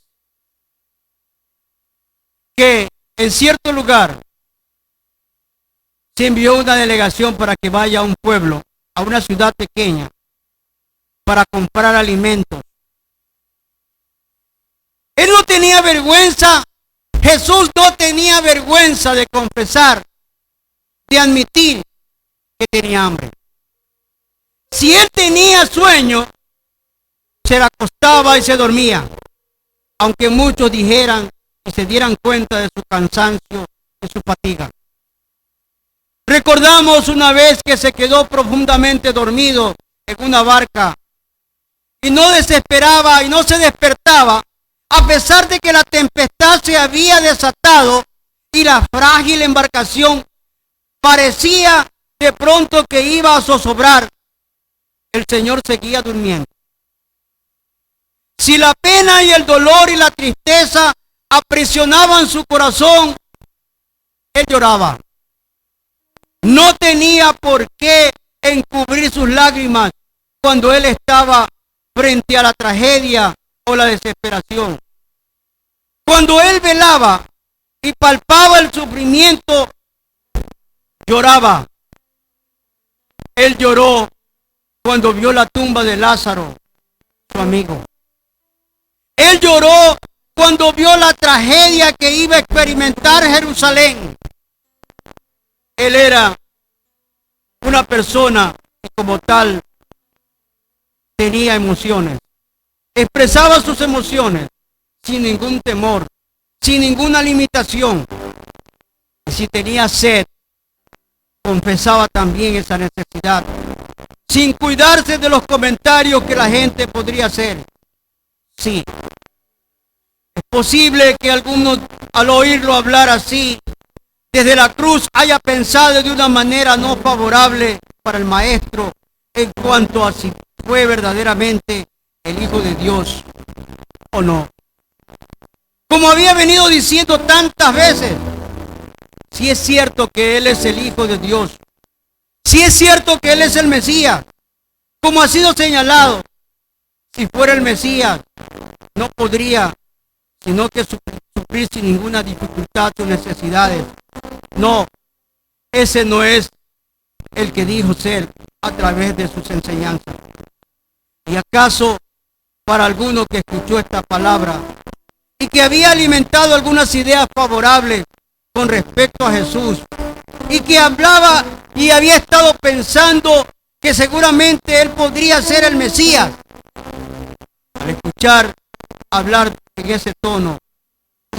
que en cierto lugar se envió una delegación para que vaya a un pueblo, a una ciudad pequeña, para comprar alimentos. Él no tenía vergüenza, Jesús no tenía vergüenza de confesar, de admitir que tenía hambre. Si él tenía sueño, se acostaba y se dormía, aunque muchos dijeran y se dieran cuenta de su cansancio y su fatiga. Recordamos una vez que se quedó profundamente dormido en una barca y no desesperaba y no se despertaba, a pesar de que la tempestad se había desatado y la frágil embarcación parecía de pronto que iba a zozobrar. El Señor seguía durmiendo. Si la pena y el dolor y la tristeza aprisionaban su corazón, él lloraba. No tenía por qué encubrir sus lágrimas cuando él estaba frente a la tragedia o la desesperación. Cuando él velaba y palpaba el sufrimiento, lloraba. Él lloró cuando vio la tumba de Lázaro, su amigo. Él lloró cuando vio la tragedia que iba a experimentar Jerusalén. Él era una persona que como tal tenía emociones. Expresaba sus emociones sin ningún temor, sin ninguna limitación. Y si tenía sed, confesaba también esa necesidad, sin cuidarse de los comentarios que la gente podría hacer. Sí, es posible que algunos al oírlo hablar así, desde la cruz, haya pensado de una manera no favorable para el Maestro en cuanto a si fue verdaderamente el Hijo de Dios o no. Como había venido diciendo tantas veces, si es cierto que Él es el Hijo de Dios, si es cierto que Él es el Mesías, como ha sido señalado, si fuera el Mesías, no podría, sino que sufrir sin ninguna dificultad sus necesidades. No, ese no es el que dijo ser a través de sus enseñanzas. ¿Y acaso para alguno que escuchó esta palabra y que había alimentado algunas ideas favorables con respecto a Jesús y que hablaba y había estado pensando que seguramente Él podría ser el Mesías, al escuchar hablar en ese tono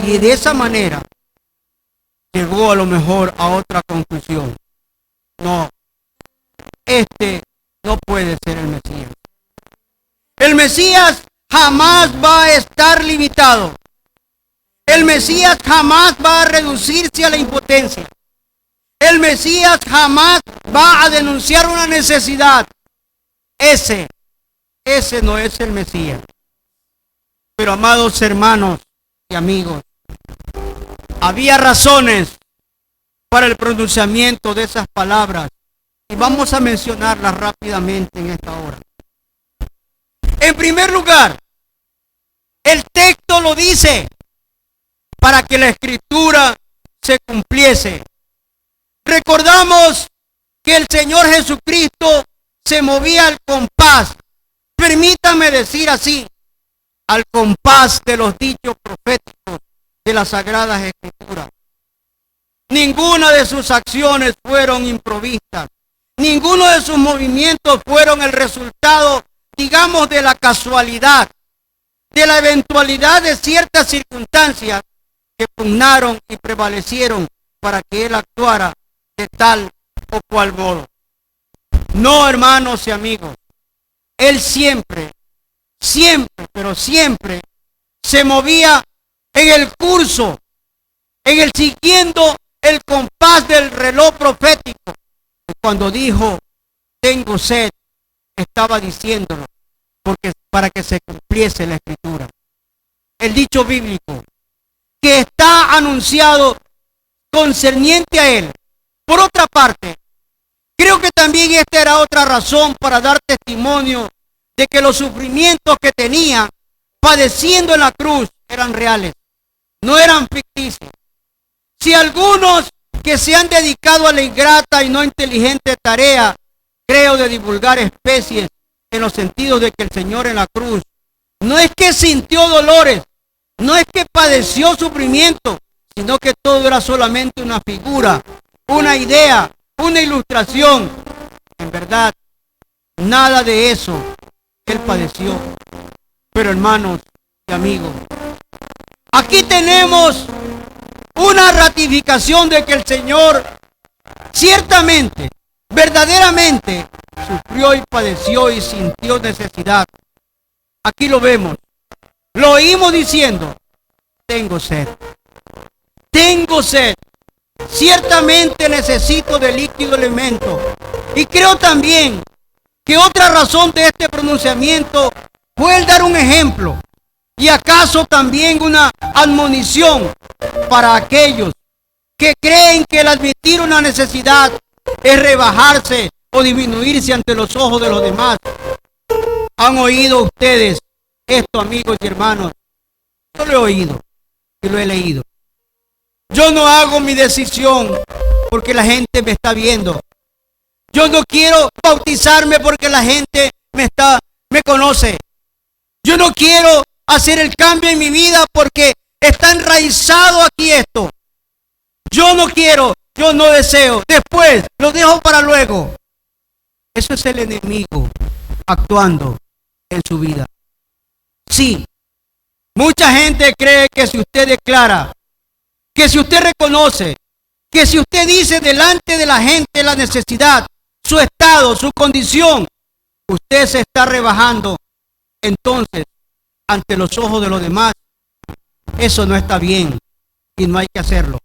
y de esa manera, llegó a lo mejor a otra conclusión? No, este no puede ser el Mesías. El Mesías jamás va a estar limitado. El Mesías jamás va a reducirse a la impotencia. El Mesías jamás va a denunciar una necesidad. Ese no es el Mesías. Pero amados hermanos y amigos, había razones para el pronunciamiento de esas palabras y vamos a mencionarlas rápidamente en esta hora. En primer lugar, el texto lo dice para que la escritura se cumpliese. Recordamos que el Señor Jesucristo se movía al compás, permítame decir así, al compás de los dichos proféticos de las Sagradas Escrituras. Ninguna de sus acciones fueron improvistas. Ninguno de sus movimientos fueron el resultado, digamos, de la casualidad, de la eventualidad de ciertas circunstancias que pugnaron y prevalecieron para que Él actuara de tal o cual modo. No, hermanos y amigos, Él siempre, pero siempre se movía en el curso, siguiendo el compás del reloj profético. Cuando dijo, tengo sed, estaba diciéndolo, porque para que se cumpliese la escritura. El dicho bíblico que está anunciado concerniente a Él. Por otra parte, creo que también esta era otra razón para dar testimonio de que los sufrimientos que tenía padeciendo en la cruz eran reales, no eran ficticios. Si algunos que se han dedicado a la ingrata y no inteligente tarea, creo, de divulgar especies en los sentidos de que el Señor en la cruz no es que sintió dolores, no es que padeció sufrimiento, sino que todo era solamente una figura, una idea, una ilustración. En verdad, nada de eso Él padeció. Pero hermanos y amigos, aquí tenemos una ratificación de que el Señor ciertamente, verdaderamente, sufrió y padeció y sintió necesidad. Aquí lo vemos. Lo oímos diciendo, tengo sed. Tengo sed. Ciertamente necesito de líquido elemento. Y creo también que otra razón de este pronunciamiento fue el dar un ejemplo. Y acaso también una admonición para aquellos que creen que el admitir una necesidad es rebajarse o disminuirse ante los ojos de los demás. ¿Han oído ustedes esto, amigos y hermanos? Yo lo he oído y lo he leído. Yo no hago mi decisión porque la gente me está viendo. Yo no quiero bautizarme porque la gente me conoce. Yo no quiero hacer el cambio en mi vida porque está enraizado aquí esto. Yo no quiero, yo no deseo. Después, lo dejo para luego. Eso es el enemigo actuando en su vida. Sí, mucha gente cree que si usted declara, que si usted reconoce, que si usted dice delante de la gente la necesidad, su estado, su condición, usted se está rebajando. Entonces, ante los ojos de los demás, eso no está bien y no hay que hacerlo.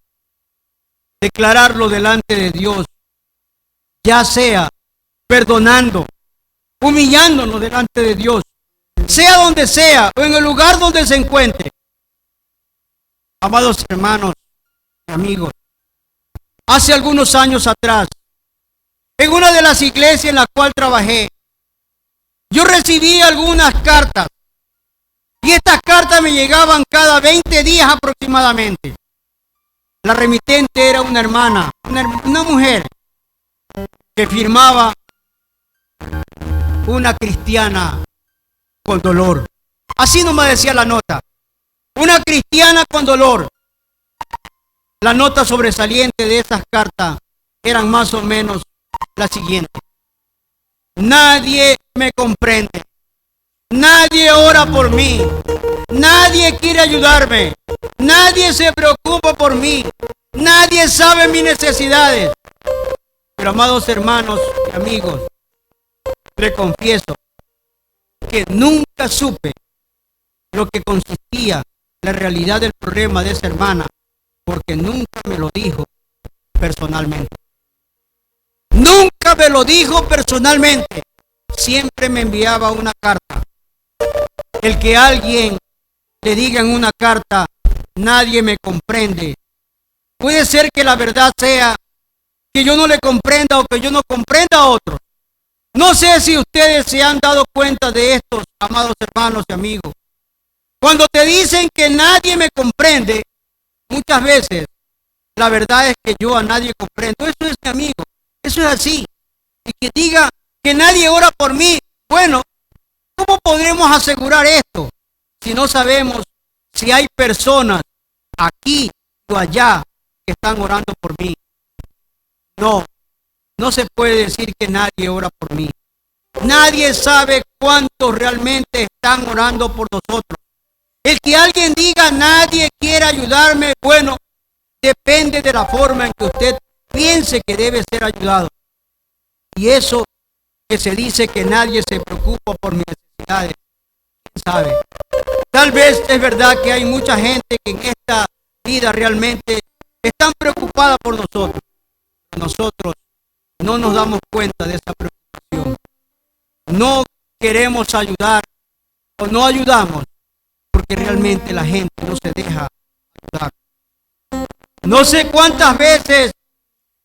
Declararlo delante de Dios, ya sea perdonando, humillándonos delante de Dios, sea donde sea o en el lugar donde se encuentre. Amados hermanos y amigos, hace algunos años atrás, en una de las iglesias en la cual trabajé, yo recibí algunas cartas y estas cartas me llegaban cada 20 días aproximadamente. La remitente era una hermana, una mujer que firmaba una cristiana con dolor. Así nomás decía la nota. Una cristiana con dolor. La nota sobresaliente de esas cartas eran más o menos la siguiente: nadie me comprende, nadie ora por mí, nadie quiere ayudarme, nadie se preocupa por mí, nadie sabe mis necesidades. Pero amados hermanos y amigos, le confieso que nunca supe lo que consistía la realidad del problema de esa hermana, porque nunca me lo dijo personalmente. Nunca me lo dijo personalmente. Siempre me enviaba una carta. El que alguien le diga en una carta, nadie me comprende, puede ser que la verdad sea que yo no le comprenda o que yo no comprenda a otros. No sé si ustedes se han dado cuenta de esto, amados hermanos y amigos. Cuando te dicen que nadie me comprende, muchas veces la verdad es que yo a nadie comprendo. Eso es, mi amigo, eso es así. Y que diga que nadie ora por mí, bueno, ¿cómo podremos asegurar esto si no sabemos si hay personas aquí o allá que están orando por mí? No, no se puede decir que nadie ora por mí. Nadie sabe cuántos realmente están orando por nosotros. El que alguien diga nadie quiere ayudarme, bueno, depende de la forma en que usted piense que debe ser ayudado. Y eso que se dice que nadie se preocupa por mis necesidades, ¿quién sabe? Tal vez es verdad que hay mucha gente que en esta vida realmente están preocupada por nosotros. Nosotros no nos damos cuenta de esa preocupación. No queremos ayudar o no ayudamos porque realmente la gente no se deja ayudar. No sé cuántas veces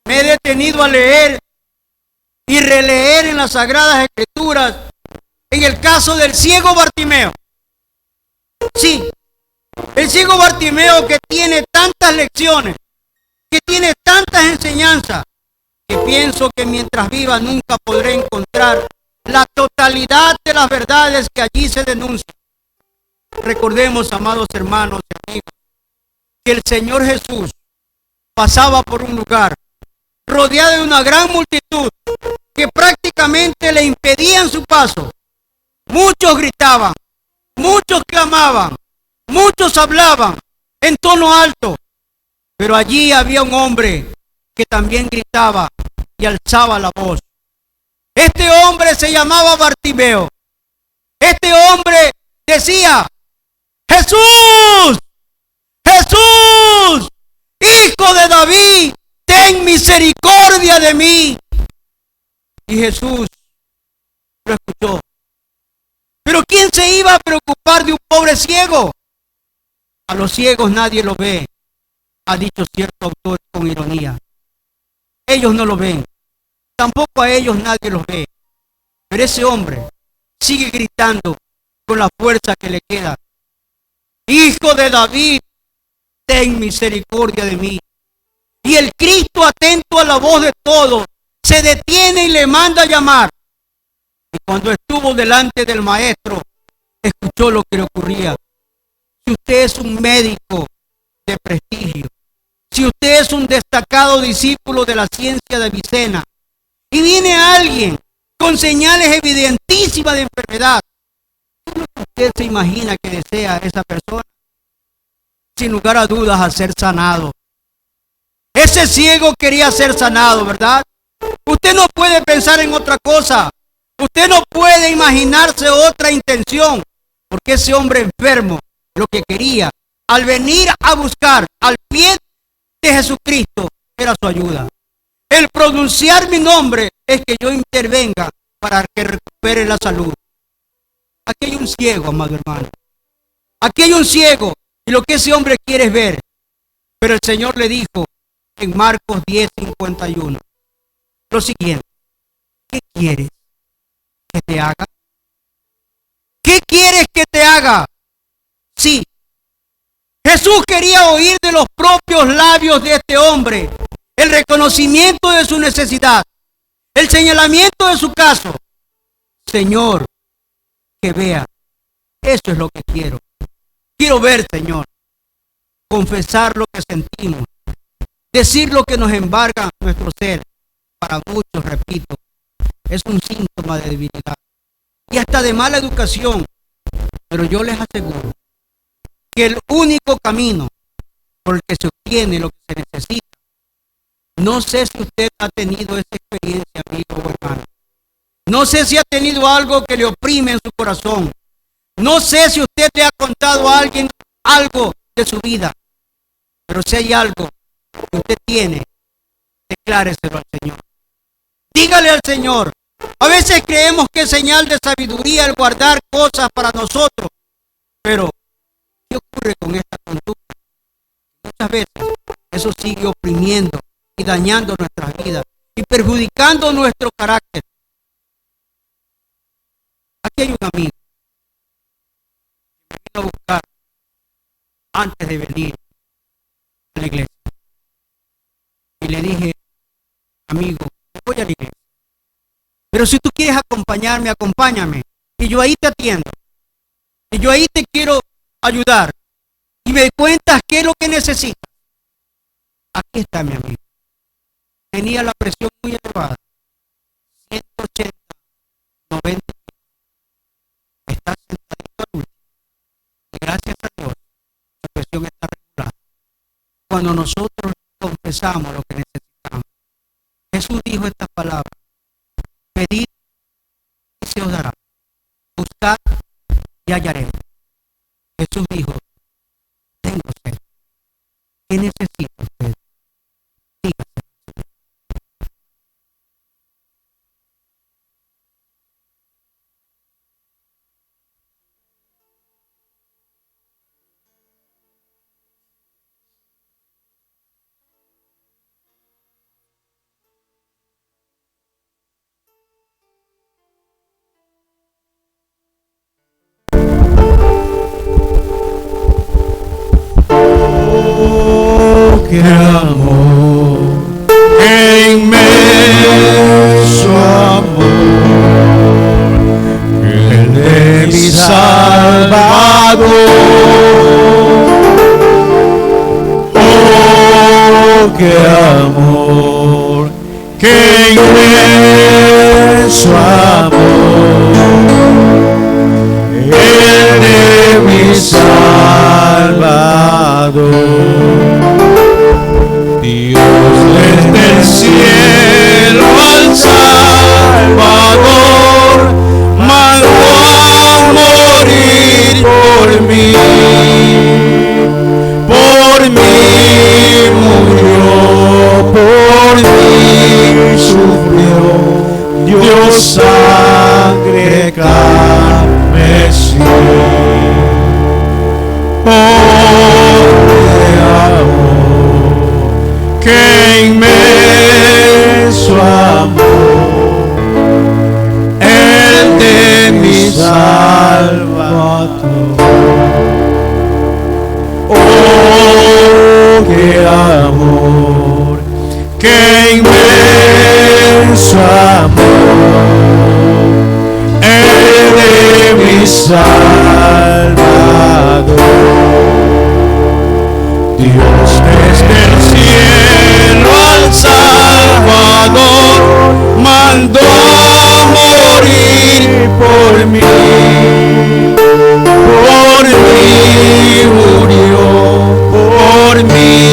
me he detenido a leer y releer en las Sagradas Escrituras en el caso del ciego Bartimeo. Sí, el ciego Bartimeo que tiene tantas lecciones, que tiene tantas enseñanzas, que pienso que mientras viva nunca podré encontrar la totalidad de las verdades que allí se denuncian. Recordemos, amados hermanos y amigos, que el Señor Jesús pasaba por un lugar rodeado de una gran multitud que prácticamente le impedían su paso. Muchos gritaban, muchos clamaban, muchos hablaban en tono alto, pero allí había un hombre que también gritaba y alzaba la voz. Este hombre se llamaba Bartimeo. Este hombre decía: Jesús, Jesús, Hijo de David, ten misericordia de mí. Y Jesús lo escuchó. Pero ¿quién se iba a preocupar de un pobre ciego? A los ciegos nadie lo ve, ha dicho cierto autor con ironía. Ellos no lo ven, tampoco a ellos nadie los ve. Pero ese hombre sigue gritando con la fuerza que le queda: Hijo de David, ten misericordia de mí. Y el Cristo, atento a la voz de todos, se detiene y le manda a llamar. Y cuando estuvo delante del maestro, escuchó lo que le ocurría. Si usted es un médico de prestigio, si usted es un destacado discípulo de la ciencia de Avicena, y viene alguien con señales evidentísimas de enfermedad. ¿Qué es lo que usted se imagina que desea esa persona? Sin lugar a dudas, a ser sanado. Ese ciego quería ser sanado, ¿verdad? Usted no puede pensar en otra cosa. Usted no puede imaginarse otra intención. Porque ese hombre enfermo lo que quería al venir a buscar al pie de Jesucristo era su ayuda. El pronunciar mi nombre es que yo intervenga para que recupere la salud. Aquí hay un ciego, amado hermano. Aquí hay un ciego y lo que ese hombre quiere es ver. Pero el Señor le dijo en Marcos 10:51 lo siguiente: ¿qué quieres que te haga? ¿Qué quieres que te haga? Sí. Jesús quería oír de los propios labios de este hombre el reconocimiento de su necesidad, el señalamiento de su caso. Señor, que vea. Eso es lo que quiero. Quiero ver, Señor. Confesar lo que sentimos. Decir lo que nos embarga nuestro ser. Para muchos, repito, es un síntoma de debilidad y hasta de mala educación. Pero yo les aseguro que el único camino por el que se obtiene lo que se necesita, no sé si usted ha tenido esa experiencia, amigo o hermano. No sé si ha tenido algo que le oprime en su corazón. No sé si usted le ha contado a alguien algo de su vida. Pero si hay algo que usted tiene, decláreselo al Señor. Dígale al Señor. A veces creemos que es señal de sabiduría el guardar cosas para nosotros. Pero, ¿qué ocurre con esta conducta? Muchas veces eso sigue oprimiendo y dañando nuestras vidas y perjudicando nuestro carácter. Aquí hay un amigo que me vino a buscar antes de venir a la iglesia. Y le dije: amigo, voy a la iglesia. Pero si tú quieres acompañarme, acompáñame. Y yo ahí te atiendo. Y yo ahí te quiero ayudar. Y me cuentas qué es lo que necesitas. Aquí está mi amigo. Tenía la presión muy elevada. 180, 90. Está sentadito al último. Y gracias a Dios, la presión está regulada. Cuando nosotros confesamos lo que necesitamos, Jesús dijo estas palabras: pedid y se os dará, buscad y hallaréis. Jesús dijo: tengo sed. ¿Qué necesita usted? Dígase. Qué amor, qué inmenso amor, el de mi Salvador. Oh, qué amor, qué inmenso amor, el de mi Salvador. Dios desde el cielo al Salvador mandó a morir por mí murió, por mí sufrió, dio sangre carmesí. Qué inmenso amor, el de mi Salvador. Oh, qué amor, qué inmenso amor, el de mi Salvador. Dios desde el cielo al Salvador murió, por mí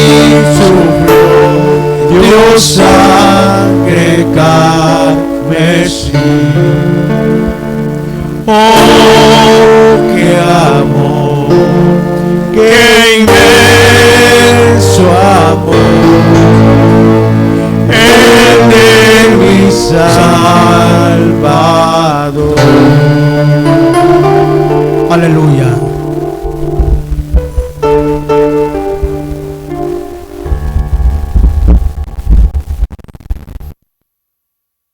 sufrió, dio sangre carmesí. Oh, qué amor, qué inmenso amor, el de mi Salvador. Aleluya.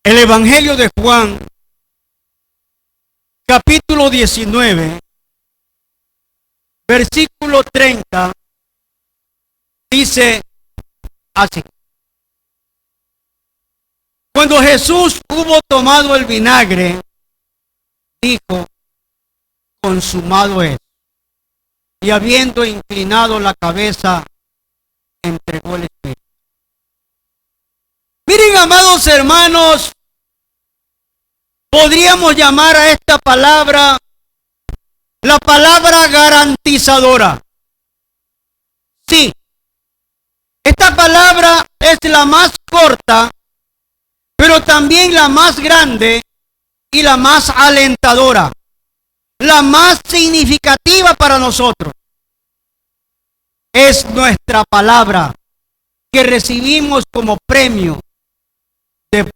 El Evangelio de Juan, capítulo 19, versículo 30, dice así: cuando Jesús hubo tomado el vinagre, dijo: consumado es. Y habiendo inclinado la cabeza, entregó el espíritu. Miren, amados hermanos, podríamos llamar a esta palabra la palabra garantizadora. Sí, esta palabra es la más corta, pero también la más grande y la más alentadora, la más significativa para nosotros. Es nuestra palabra que recibimos como premio,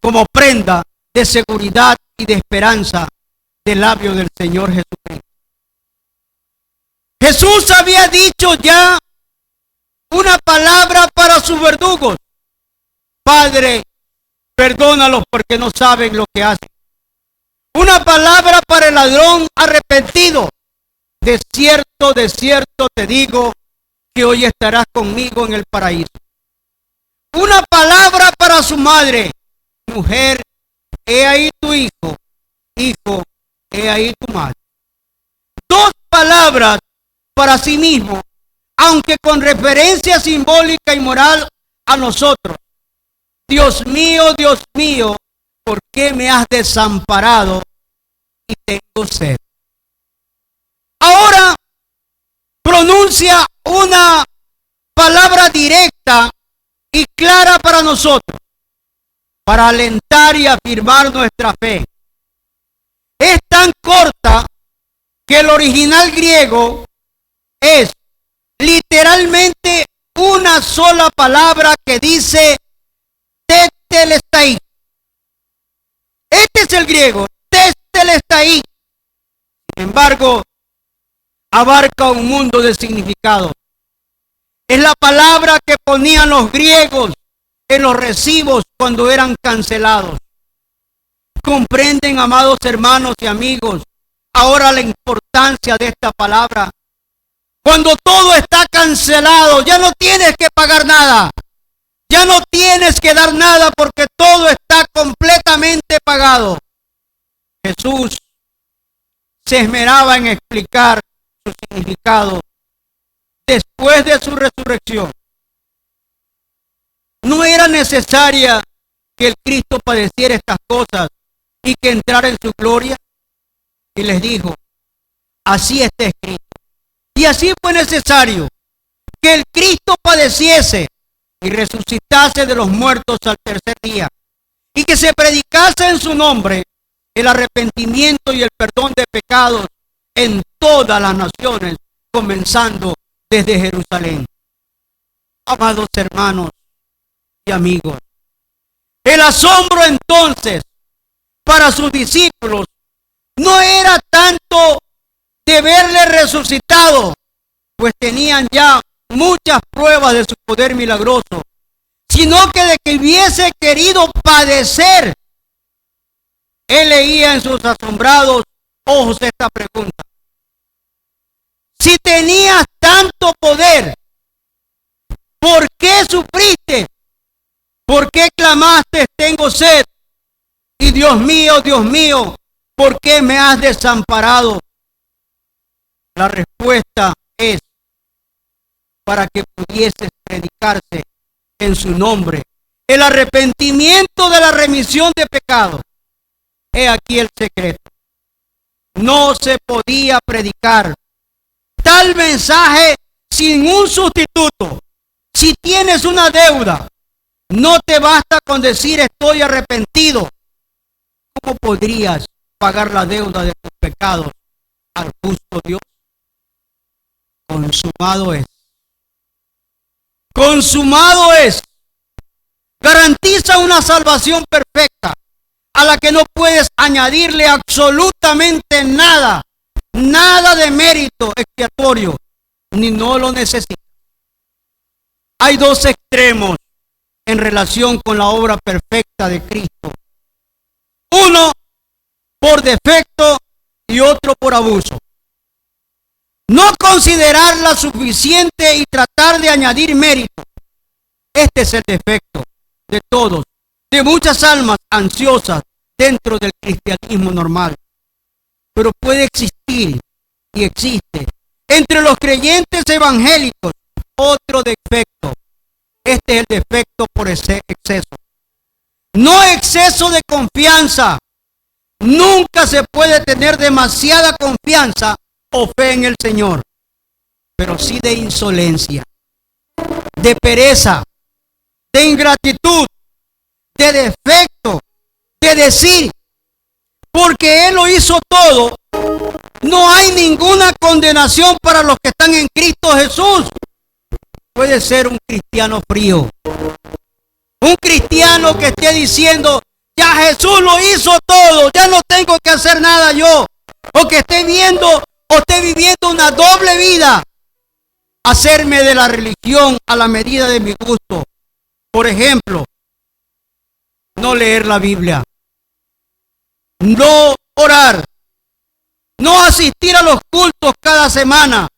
como prenda de seguridad y de esperanza del labio del Señor Jesucristo. Jesús había dicho ya una palabra para sus verdugos: Padre, perdónalos porque no saben lo que hacen. Una palabra para el ladrón arrepentido: de cierto te digo que hoy estarás conmigo en el paraíso. Una palabra para su madre: mujer, he ahí tu hijo; hijo, he ahí tu madre. Dos palabras para sí mismo, aunque con referencia simbólica y moral a nosotros: Dios mío, ¿por qué me has desamparado y tengo sed? Ahora pronuncia una palabra directa y clara para nosotros, para alentar y afirmar nuestra fe. Es tan corta que el original griego es literalmente una sola palabra que dice tetelestai. Este es el griego, tetelestai. Sin embargo, abarca un mundo de significado. Es la palabra que ponían los griegos en los recibos cuando eran cancelados. ¿Comprenden, amados hermanos y amigos, ahora la importancia de esta palabra? Cuando todo está cancelado, ya no tienes que pagar nada. Ya no tienes que dar nada porque todo está completamente pagado. Jesús se esmeraba en explicar su significado después de su resurrección. No era necesaria que el Cristo padeciera estas cosas y que entrara en su gloria. Y les dijo: así está escrito. Y así fue necesario que el Cristo padeciese y resucitase de los muertos al tercer día, y que se predicase en su nombre el arrepentimiento y el perdón de pecados en todas las naciones, comenzando desde Jerusalén. Amados hermanos y amigos, el asombro entonces para sus discípulos no era tanto de verle resucitado, pues tenían ya muchas pruebas de su poder milagroso, sino que de que hubiese querido padecer. Él leía en sus asombrados ojos esta pregunta: si tenías tanto poder, ¿por qué sufriste? ¿Por qué clamaste: tengo sed? Y Dios mío, ¿por qué me has desamparado? La respuesta es: para que pudieses predicarse en su nombre el arrepentimiento de la remisión de pecados. He aquí el secreto. no se podía predicar tal mensaje sin un sustituto. Si tienes una deuda, no te basta con decir estoy arrepentido. ¿Cómo podrías pagar la deuda de tus pecados al justo Dios? Consumado es. Consumado es. Garantiza una salvación perfecta a la que no puedes añadirle absolutamente nada. Nada de mérito expiatorio, ni no lo necesitas. Hay dos extremos en relación con la obra perfecta de Cristo. Uno por defecto y otro por abuso. No considerarla suficiente y tratar de añadir mérito. Este es el defecto de todos, de muchas almas ansiosas dentro del cristianismo normal. Pero puede existir y existe entre los creyentes evangélicos otro defecto. Este es el defecto por ese exceso. No exceso de confianza. Nunca se puede tener demasiada confianza o fe en el Señor, pero sí de insolencia, de pereza, de ingratitud, de defecto, de decir, porque Él lo hizo todo, no hay ninguna condenación para los que están en Cristo Jesús. Puede ser un cristiano frío, un cristiano que esté diciendo, ya Jesús lo hizo todo, ya no tengo que hacer nada yo, o que esté viendo o esté viviendo una doble vida, hacerme de la religión a la medida de mi gusto. Por ejemplo, no leer la Biblia, no orar, no asistir a los cultos cada semana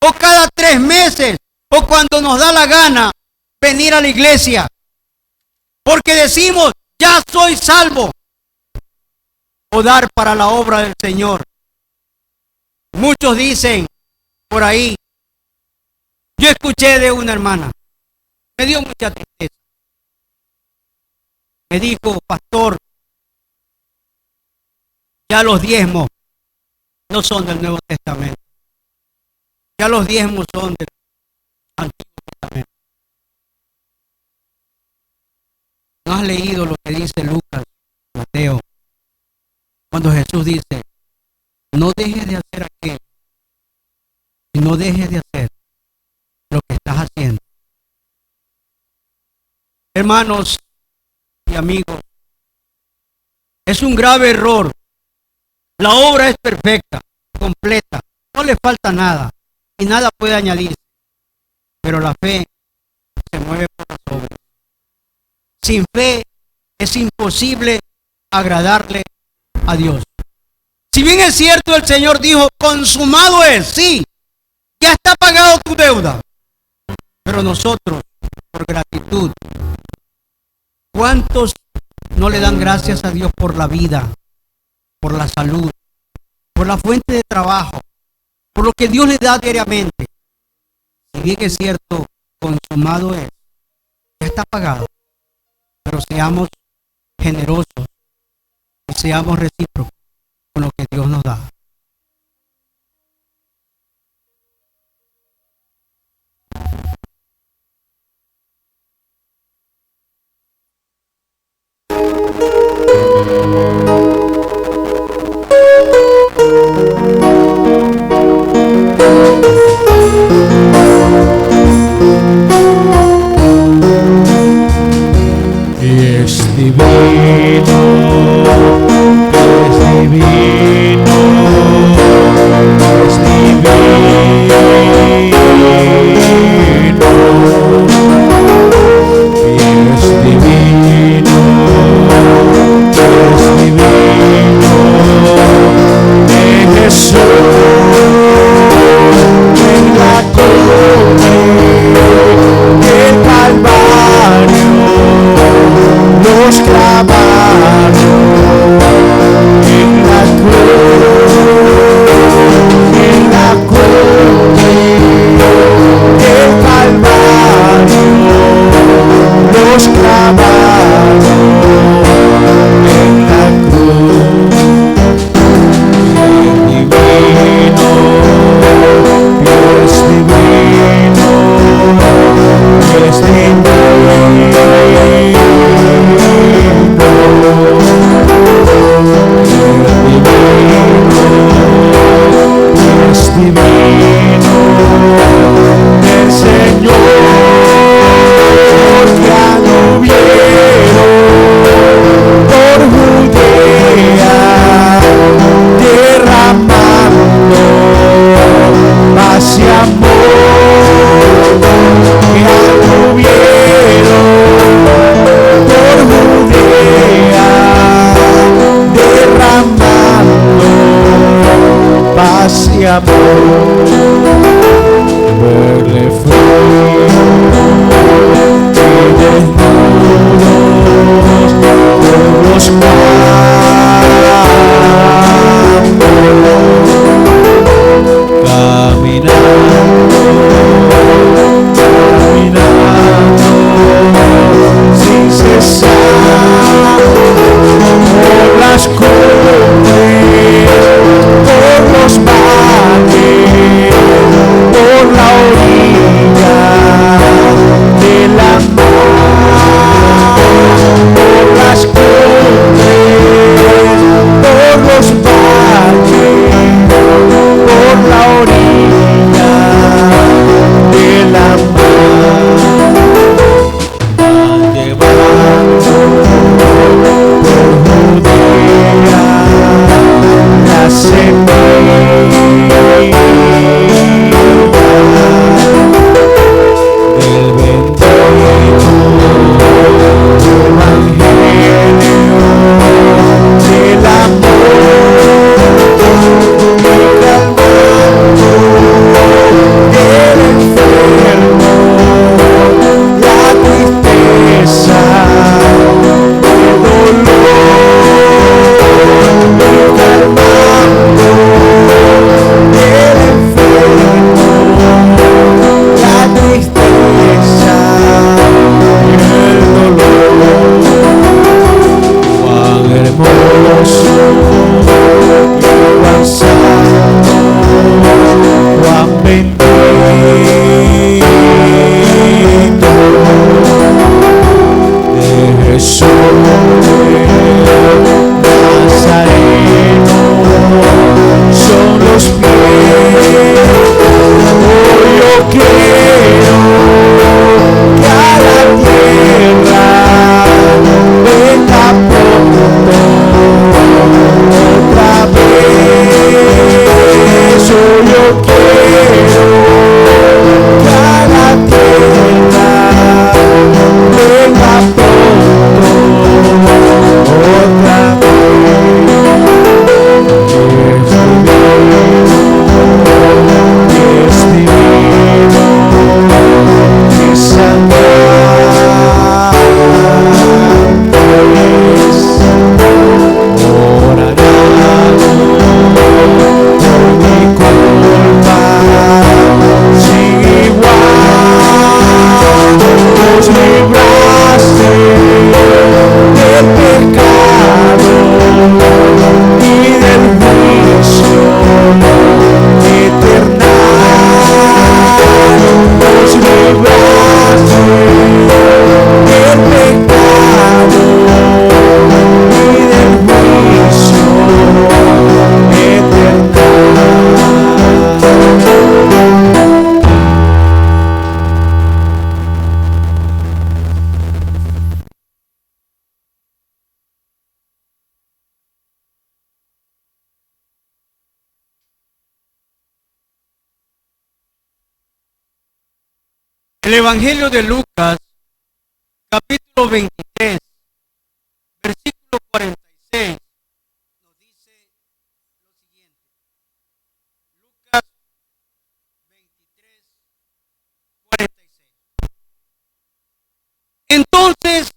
o cada 3 meses o cuando nos da la gana venir a la iglesia, porque decimos ya soy salvo, o dar para la obra del Señor. Muchos dicen por ahí, yo escuché de una hermana, me dio mucha tristeza. Me dijo, pastor, ya los diezmos no son del Nuevo Testamento. Ya los diezmos son del Antiguo Testamento. ¿No has leído lo que dice Lucas, Mateo? Cuando Jesús dice, no dejes de hacer aquello, y no dejes de hacer lo que estás haciendo. Hermanos y amigos, es un grave error. La obra es perfecta, completa, no le falta nada y nada puede añadirse, pero la fe se mueve por las obras. Sin fe es imposible agradarle a Dios. Si bien es cierto, el Señor dijo, consumado es, sí, ya está pagado tu deuda. Pero nosotros, por gratitud, ¿cuántos no le dan gracias a Dios por la vida, por la salud, por la fuente de trabajo, por lo que Dios le da diariamente? Si bien es cierto, consumado es, ya está pagado. Pero seamos generosos y seamos recíprocos con lo que Dios nos da. Es divino, es divino, es divino, es divino, es divino, de Jesús en la cruz del Calvario. Los clavaron en la de amor, verle frío y desnudos por los campos, caminando sin cesar por las cumbres, por los valles, por la orilla de la mar, por las cumbres, por los valles, por la orilla de la mar, van llevando por Judea la semilla del bendito evangelio del amor, calmando el enfermo, la tristeza, el dolor, calmando el enfermo, la tristeza y el dolor. Cuán hermoso y cuán santo, cuán bendito de Jesús Nazareno son los pies. Hoy yo quiero que a la tierra venga pronto otra vez. Hoy yo quiero que a la tierra venga pronto otra vez. Es divino, es santo, es horadado por mi culpa, sin igual nos libraste del pecado y del juicio eternal. Nos libraste del pecado y del juicio El Evangelio de Lucas, capítulo 23, versículo 46, nos dice lo siguiente. Lucas 23, 46. Entonces,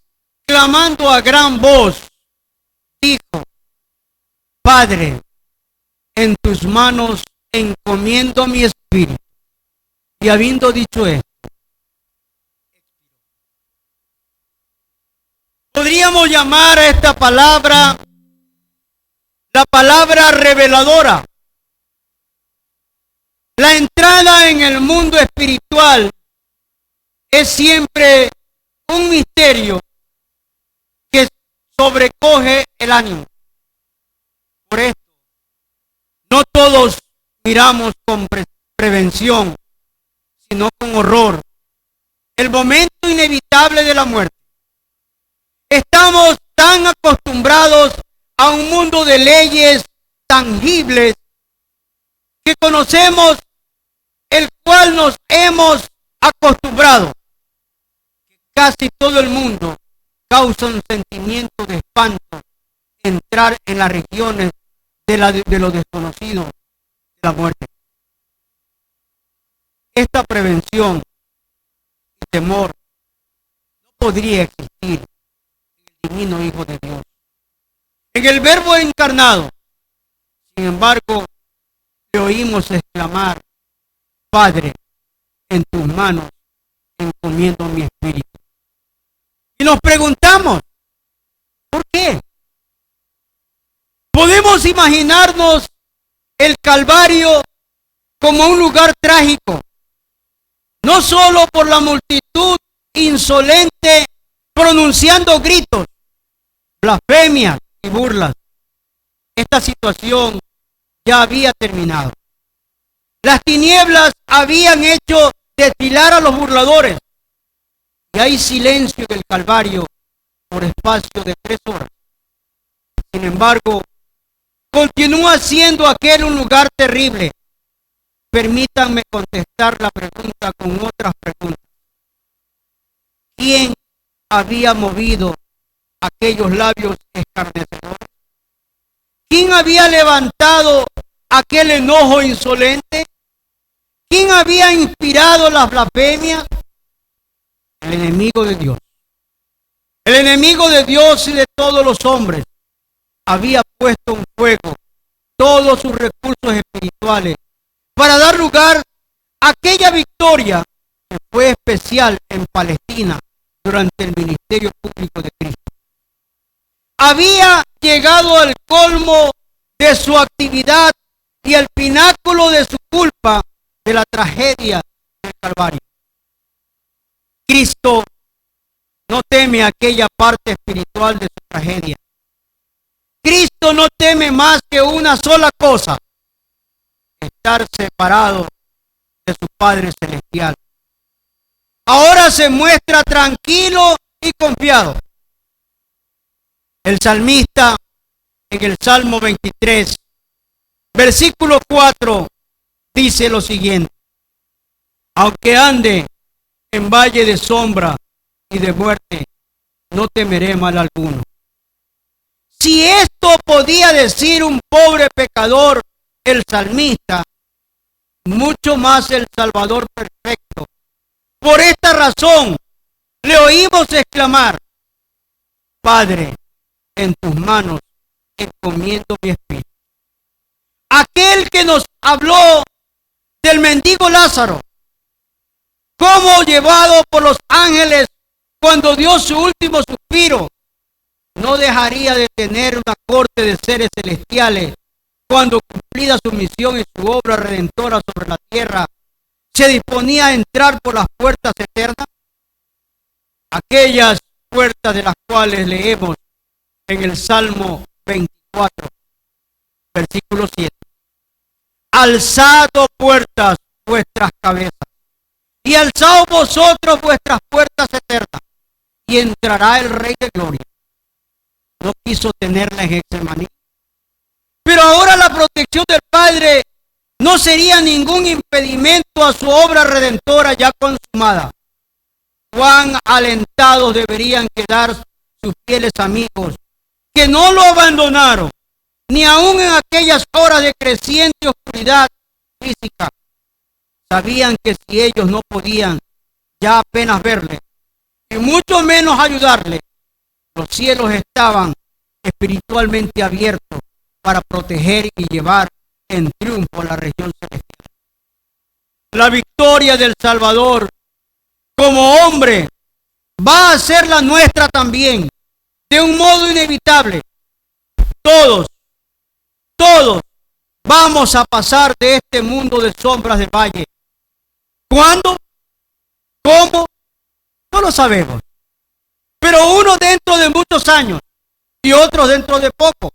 clamando a gran voz, dijo: Padre, en tus manos encomiendo mi espíritu. Y habiendo dicho esto, podríamos llamar a esta palabra la palabra reveladora. La entrada en el mundo espiritual es siempre un misterio que sobrecoge el ánimo. Por esto, no todos miramos con prevención, sino con horror, el momento inevitable de la muerte. Estamos tan acostumbrados a un mundo de leyes tangibles que conocemos, el cual nos hemos acostumbrado, que casi todo el mundo causa un sentimiento de espanto entrar en las regiones de lo desconocido, de la muerte. esta prevención y temor no podría existir en el divino Hijo de Dios, en el Verbo encarnado. Sin embargo, le oímos exclamar: Padre, en tus manos encomiendo mi espíritu. Y nos preguntamos, ¿por qué? Podemos imaginarnos el Calvario como un lugar trágico, no solo por la multitud insolente pronunciando gritos, blasfemias y burlas. Esta situación ya había terminado. Las tinieblas habían hecho desfilar a los burladores y hay silencio en el Calvario por espacio de 3 horas. Sin embargo, continúa siendo aquel un lugar terrible. Permítanme contestar la pregunta con otras preguntas. ¿Quién había movido aquellos labios escarnecedores? ¿Quién había levantado aquel enojo insolente? ¿Quién había inspirado las blasfemias? El enemigo de Dios. El enemigo de Dios y de todos los hombres había puesto en fuego todos sus recursos espirituales para dar lugar a aquella victoria que fue especial en Palestina durante el ministerio público de Cristo. Había llegado al colmo de su actividad y al pináculo de su culpa de la tragedia del Calvario. Cristo no teme aquella parte espiritual de su tragedia. Cristo no teme más que una sola cosa: estar separado de su Padre Celestial. Ahora se muestra tranquilo y confiado. El salmista en el Salmo 23, versículo 4, dice lo siguiente: aunque ande en valle de sombra y de muerte, no temeré mal alguno. Si esto podía decir un pobre pecador, el salmista, mucho más el Salvador perfecto. Por esta razón le oímos exclamar: Padre, en tus manos encomiendo mi espíritu. Aquel que nos habló del mendigo Lázaro, como llevado por los ángeles cuando dio su último suspiro, no dejaría de tener una corte de seres celestiales cuando, cumplida su misión y su obra redentora sobre la tierra, se disponía a entrar por las puertas eternas, aquellas puertas de las cuales leemos en el Salmo 24, versículo 7. Alzad, oh puertas, vuestras cabezas, y alzaos vosotros vuestras puertas eternas, y entrará el Rey de Gloria. No quiso tenerla en Getsemaní, pero ahora la protección del Padre no sería ningún impedimento a su obra redentora ya consumada. Cuán alentados deberían quedar sus fieles amigos, que no lo abandonaron, ni aun en aquellas horas de creciente oscuridad física. Sabían que si ellos no podían ya apenas verle, y mucho menos ayudarle, los cielos estaban espiritualmente abiertos para proteger y llevar en triunfo a la región celestial. La victoria del Salvador como hombre va a ser la nuestra también, de un modo inevitable. Todos vamos a pasar de este mundo de sombras de valle. ¿Cuándo? ¿Cómo? No lo sabemos. Pero uno dentro de muchos años y otros dentro de poco.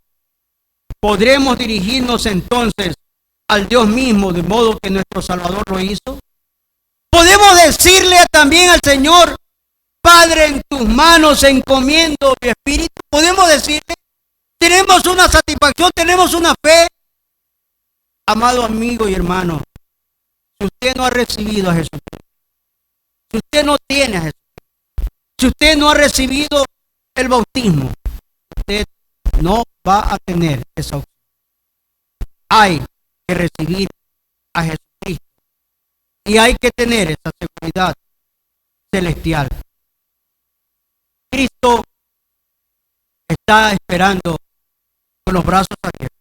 ¿Podremos dirigirnos entonces al Dios mismo de modo que nuestro Salvador lo hizo? ¿Podemos decirle también al Señor: Padre, en tus manos encomiendo mi espíritu? ¿Podemos decirle? ¿Tenemos una satisfacción? ¿Tenemos una fe? Amado amigo y hermano, si usted no ha recibido a Jesucristo, si usted no tiene a Jesucristo, si usted no ha recibido el bautismo, usted no va a tener esa opción. Hay que recibir a Jesucristo Y hay que tener esa seguridad celestial. Cristo está esperando con los brazos abiertos.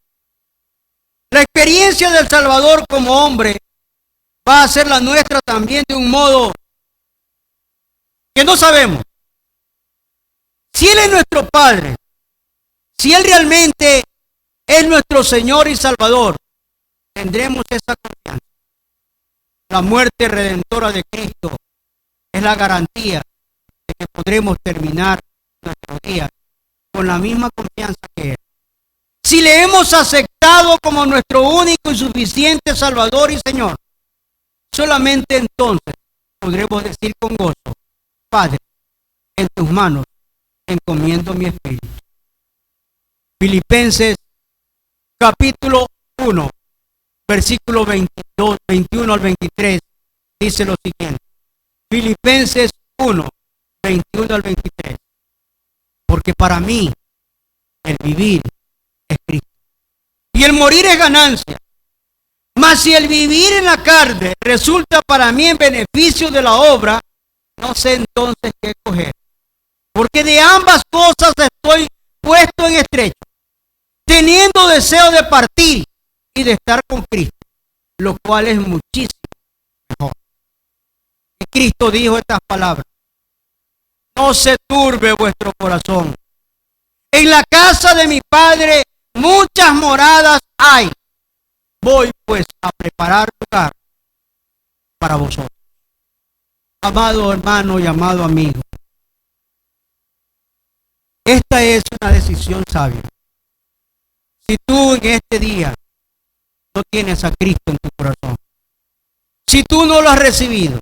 La experiencia del Salvador como hombre va a ser la nuestra también de un modo que no sabemos. Si Él es nuestro Padre, si Él realmente es nuestro Señor y Salvador, tendremos esa confianza. La muerte redentora de Cristo es la garantía de que podremos terminar nuestro día con la misma confianza que Él. Si le hemos aceptado como nuestro único y suficiente Salvador y Señor, solamente entonces podremos decir con gozo: Padre, en tus manos encomiendo mi espíritu. Filipenses capítulo 1, versículo 22, 21 al 23, dice lo siguiente. Filipenses 1, 21 al 23. Porque para mí el vivir es Cristo y el morir es ganancia. Mas si el vivir en la carne resulta para mí en beneficio de la obra, no sé entonces qué escoger. Porque de ambas cosas estoy puesto en estrecho, teniendo deseo de partir y de estar con Cristo, lo cual es muchísimo mejor. Y Cristo dijo estas palabras: no se turbe vuestro corazón. En la casa de mi Padre muchas moradas hay. Voy pues a preparar lugar para vosotros. Amado hermano y amado amigo, esta es una decisión sabia. Si tú en este día no tienes a Cristo en tu corazón, si tú no lo has recibido,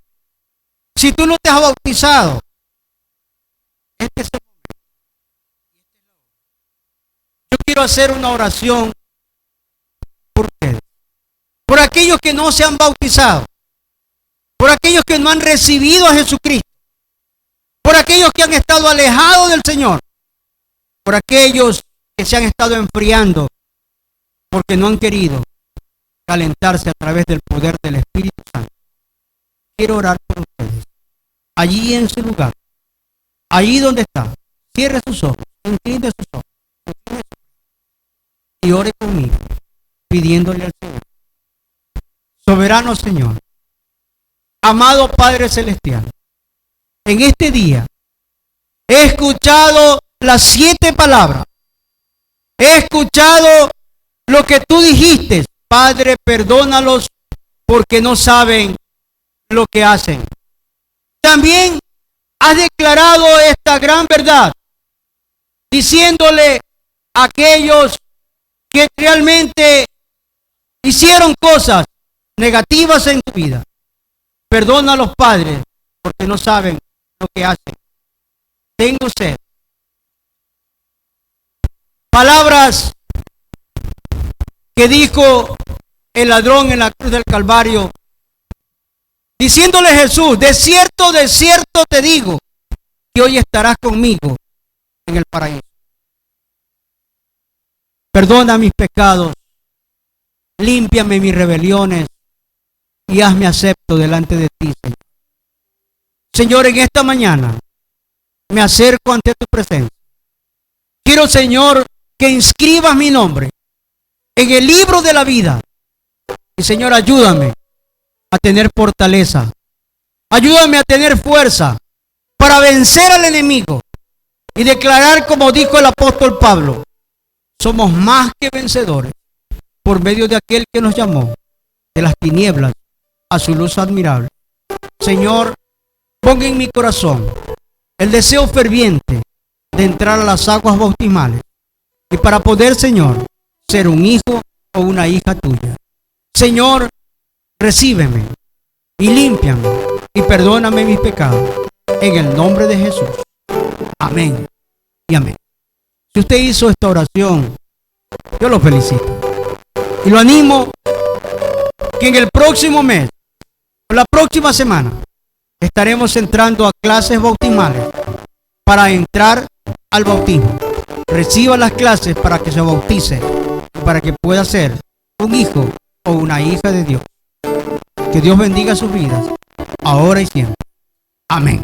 si tú no te has bautizado, este es el momento. Yo quiero hacer una oración por ustedes, por aquellos que no se han bautizado, por aquellos que no han recibido a Jesucristo, por aquellos que han estado alejados del Señor, por aquellos que se han estado enfriando porque no han querido calentarse a través del poder del Espíritu Santo. Quiero orar por ustedes. Allí en su lugar, allí donde está, cierre sus ojos, incline sus ojos y ore conmigo, pidiéndole al Señor. Soberano Señor, amado Padre Celestial, en este día he escuchado las 7 palabras. He escuchado lo que tú dijiste: Padre, perdónalos porque no saben lo que hacen. También has declarado esta gran verdad, diciéndole a aquellos que realmente hicieron cosas negativas en tu vida: perdona a los padres porque no saben lo que hacen. Tengo sed. Palabras que dijo el ladrón en la cruz del Calvario, diciéndole Jesús: de cierto te digo que hoy estarás conmigo en el paraíso. Perdona mis pecados, límpiame mis rebeliones y hazme acepto delante de ti, Señor. Señor, en esta mañana me acerco ante tu presencia. Quiero, Señor, que inscribas mi nombre en el libro de la vida. Y, Señor, ayúdame a tener fortaleza. Ayúdame a tener fuerza para vencer al enemigo y declarar, como dijo el apóstol Pablo: somos más que vencedores por medio de aquel que nos llamó de las tinieblas a su luz admirable. Señor, ponga en mi corazón el deseo ferviente de entrar a las aguas bautismales y para poder, Señor, ser un hijo o una hija tuya. Señor, recíbeme y límpiame y perdóname mis pecados en el nombre de Jesús. Amén y amén. Si usted hizo esta oración, yo lo felicito y lo animo que en el próximo mes o la próxima semana estaremos entrando a clases bautismales para entrar al bautismo. Reciba las clases para que se bautice, para que pueda ser un hijo o una hija de Dios. Que Dios bendiga sus vidas, ahora y siempre. Amén.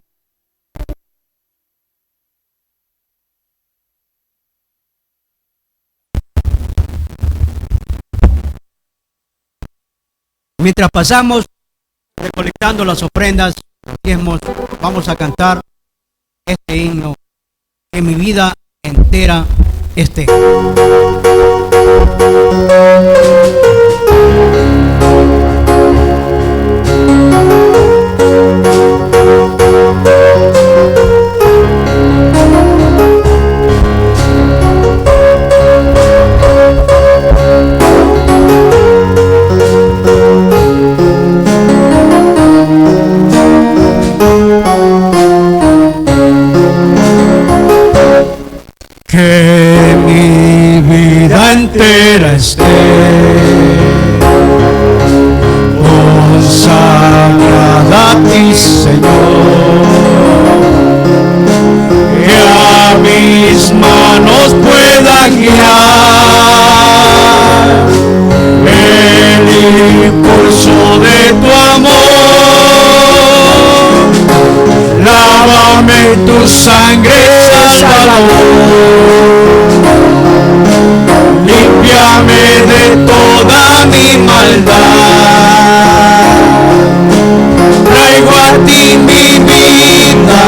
Mientras pasamos recolectando las ofrendas, los diezmos, vamos a cantar este himno, que mi vida entera esté. Que mi vida entera esté consagrada a ti, Señor, que a mis manos pueda guiar el impulso de tu amor. Lávame tu sangre, Salvador, límpiame de toda mi maldad. Traigo a ti mi vida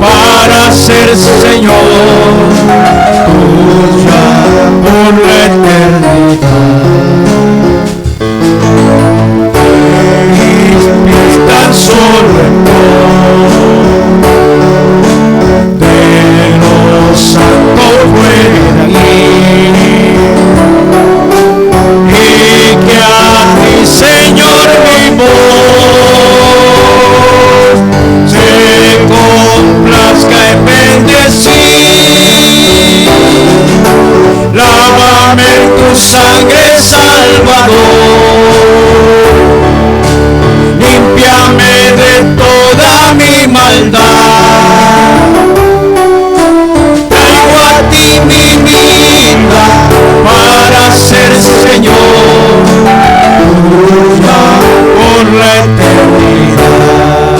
para ser Señor tuya por la eternidad. Mis pies tan solo en santo fuera aquí, y que a ti, Señor, mi voz se complazca en bendecir. Lávame en tu sangre, Salvador, límpiame de toda mi maldad. Mi vida para ser Señor tuya por la eternidad.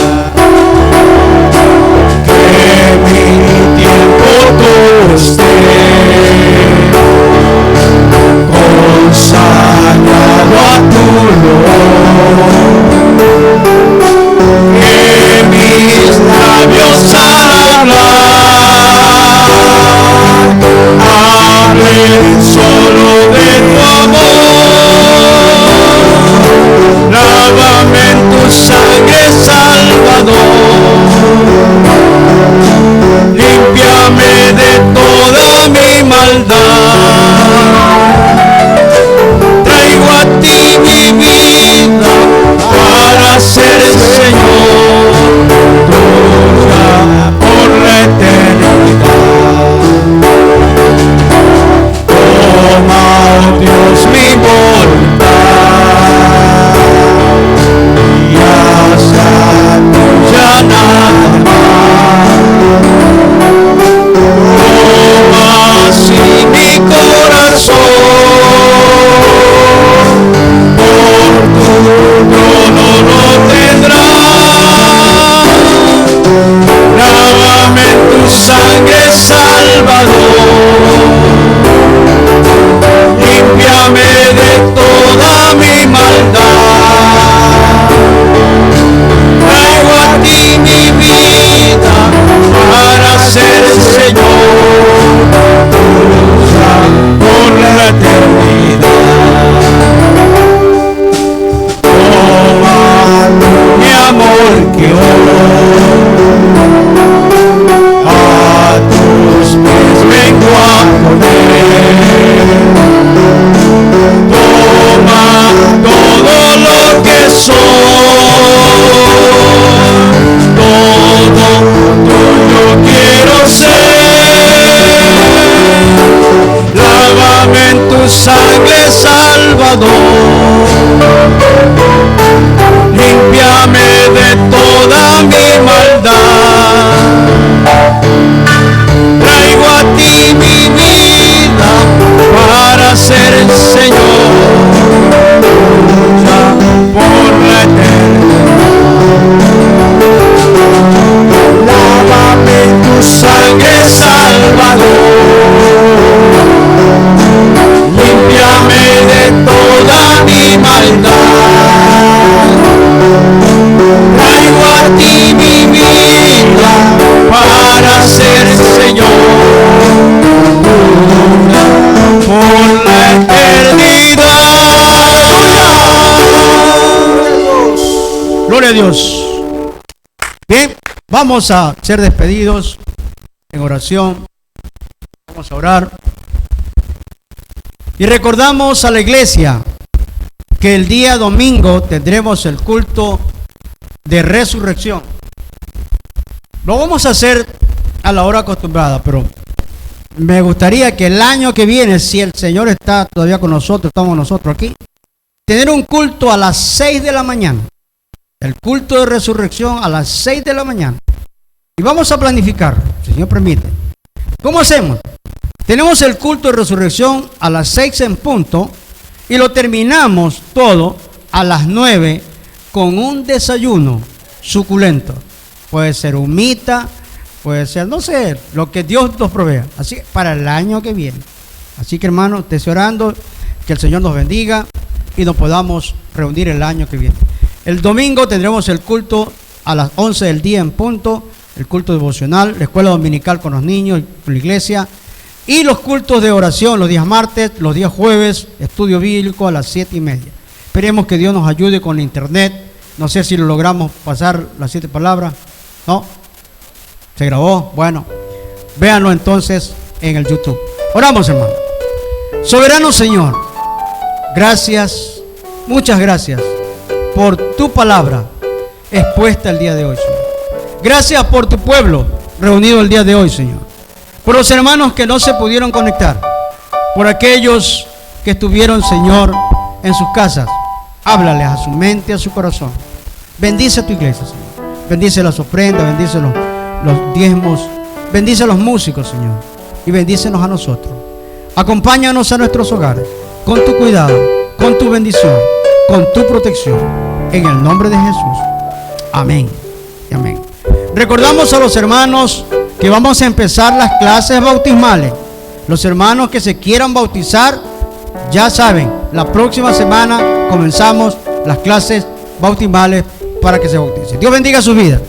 Que mi tiempo todo esté consagrado a tu olor. Que mis labios al hablen solo de tu amor. Lávame en tu sangre, Salvador, límpiame de toda mi maldad. Traigo a ti mi vida para ser Señor tuya por la eternidad. Toma, oh Dios, mi voluntad y haz tuya nada más. Toma así mi corazón, por tu trono lo tendrá. Lávame en tu sangre, Salvador, límpiame de toda mi maldad. Traigo a ti mi vida para ser Señor tuya por la eternidad. Toma mi amor que hoy a tus pies vengo a poner. Toma todo lo que soy, todo tuyo quiero ser. Lávame en tu sangre, Salvador, límpiame de toda mi maldad. Traigo a ti mi vida para ser Señor tuya por la eternidad. Dios. Bien, vamos a ser despedidos en oración. Vamos a orar. Y recordamos a la iglesia que el día domingo tendremos el culto de resurrección. Lo vamos a hacer a la hora acostumbrada, pero me gustaría que el año que viene, si el Señor está todavía con nosotros, estamos nosotros aquí, tener un culto a las 6 de la mañana. El culto de resurrección a las 6 de la mañana. Y vamos a planificar, si el Señor permite. ¿Cómo hacemos? Tenemos el culto de resurrección a las 6 en punto y lo terminamos todo a las 9 con un desayuno suculento. Puede ser humita, puede ser, no sé, lo que Dios nos provea. Así para el año que viene. Así que, hermano, esté orando, que el Señor nos bendiga y nos podamos reunir el año que viene. El domingo tendremos el culto a las 11 del día en punto, el culto devocional, la escuela dominical con los niños, con la iglesia, y los cultos de oración los días martes, los días jueves, estudio bíblico a las 7:30. Esperemos que Dios nos ayude con la internet. No sé si lo logramos pasar las 7 palabras. ¿No? ¿Se grabó? Bueno, véanlo entonces en el YouTube. Oramos, hermano. Soberano Señor, gracias, muchas gracias por tu palabra expuesta el día de hoy, Señor. Gracias por tu pueblo reunido el día de hoy, Señor. Por los hermanos que no se pudieron conectar. Por aquellos que estuvieron, Señor, en sus casas. Háblales a su mente, a su corazón. Bendice a tu iglesia, Señor. Bendice las ofrendas, bendice los diezmos. Bendice a los músicos, Señor. Y bendícenos a nosotros. Acompáñanos a nuestros hogares con tu cuidado, con tu bendición, con tu protección. En el nombre de Jesús. Amén y amén. Recordamos a los hermanos que vamos a empezar las clases bautismales. Los hermanos que se quieran bautizar, ya saben, la próxima semana comenzamos las clases bautismales para que se bauticen. Dios bendiga sus vidas.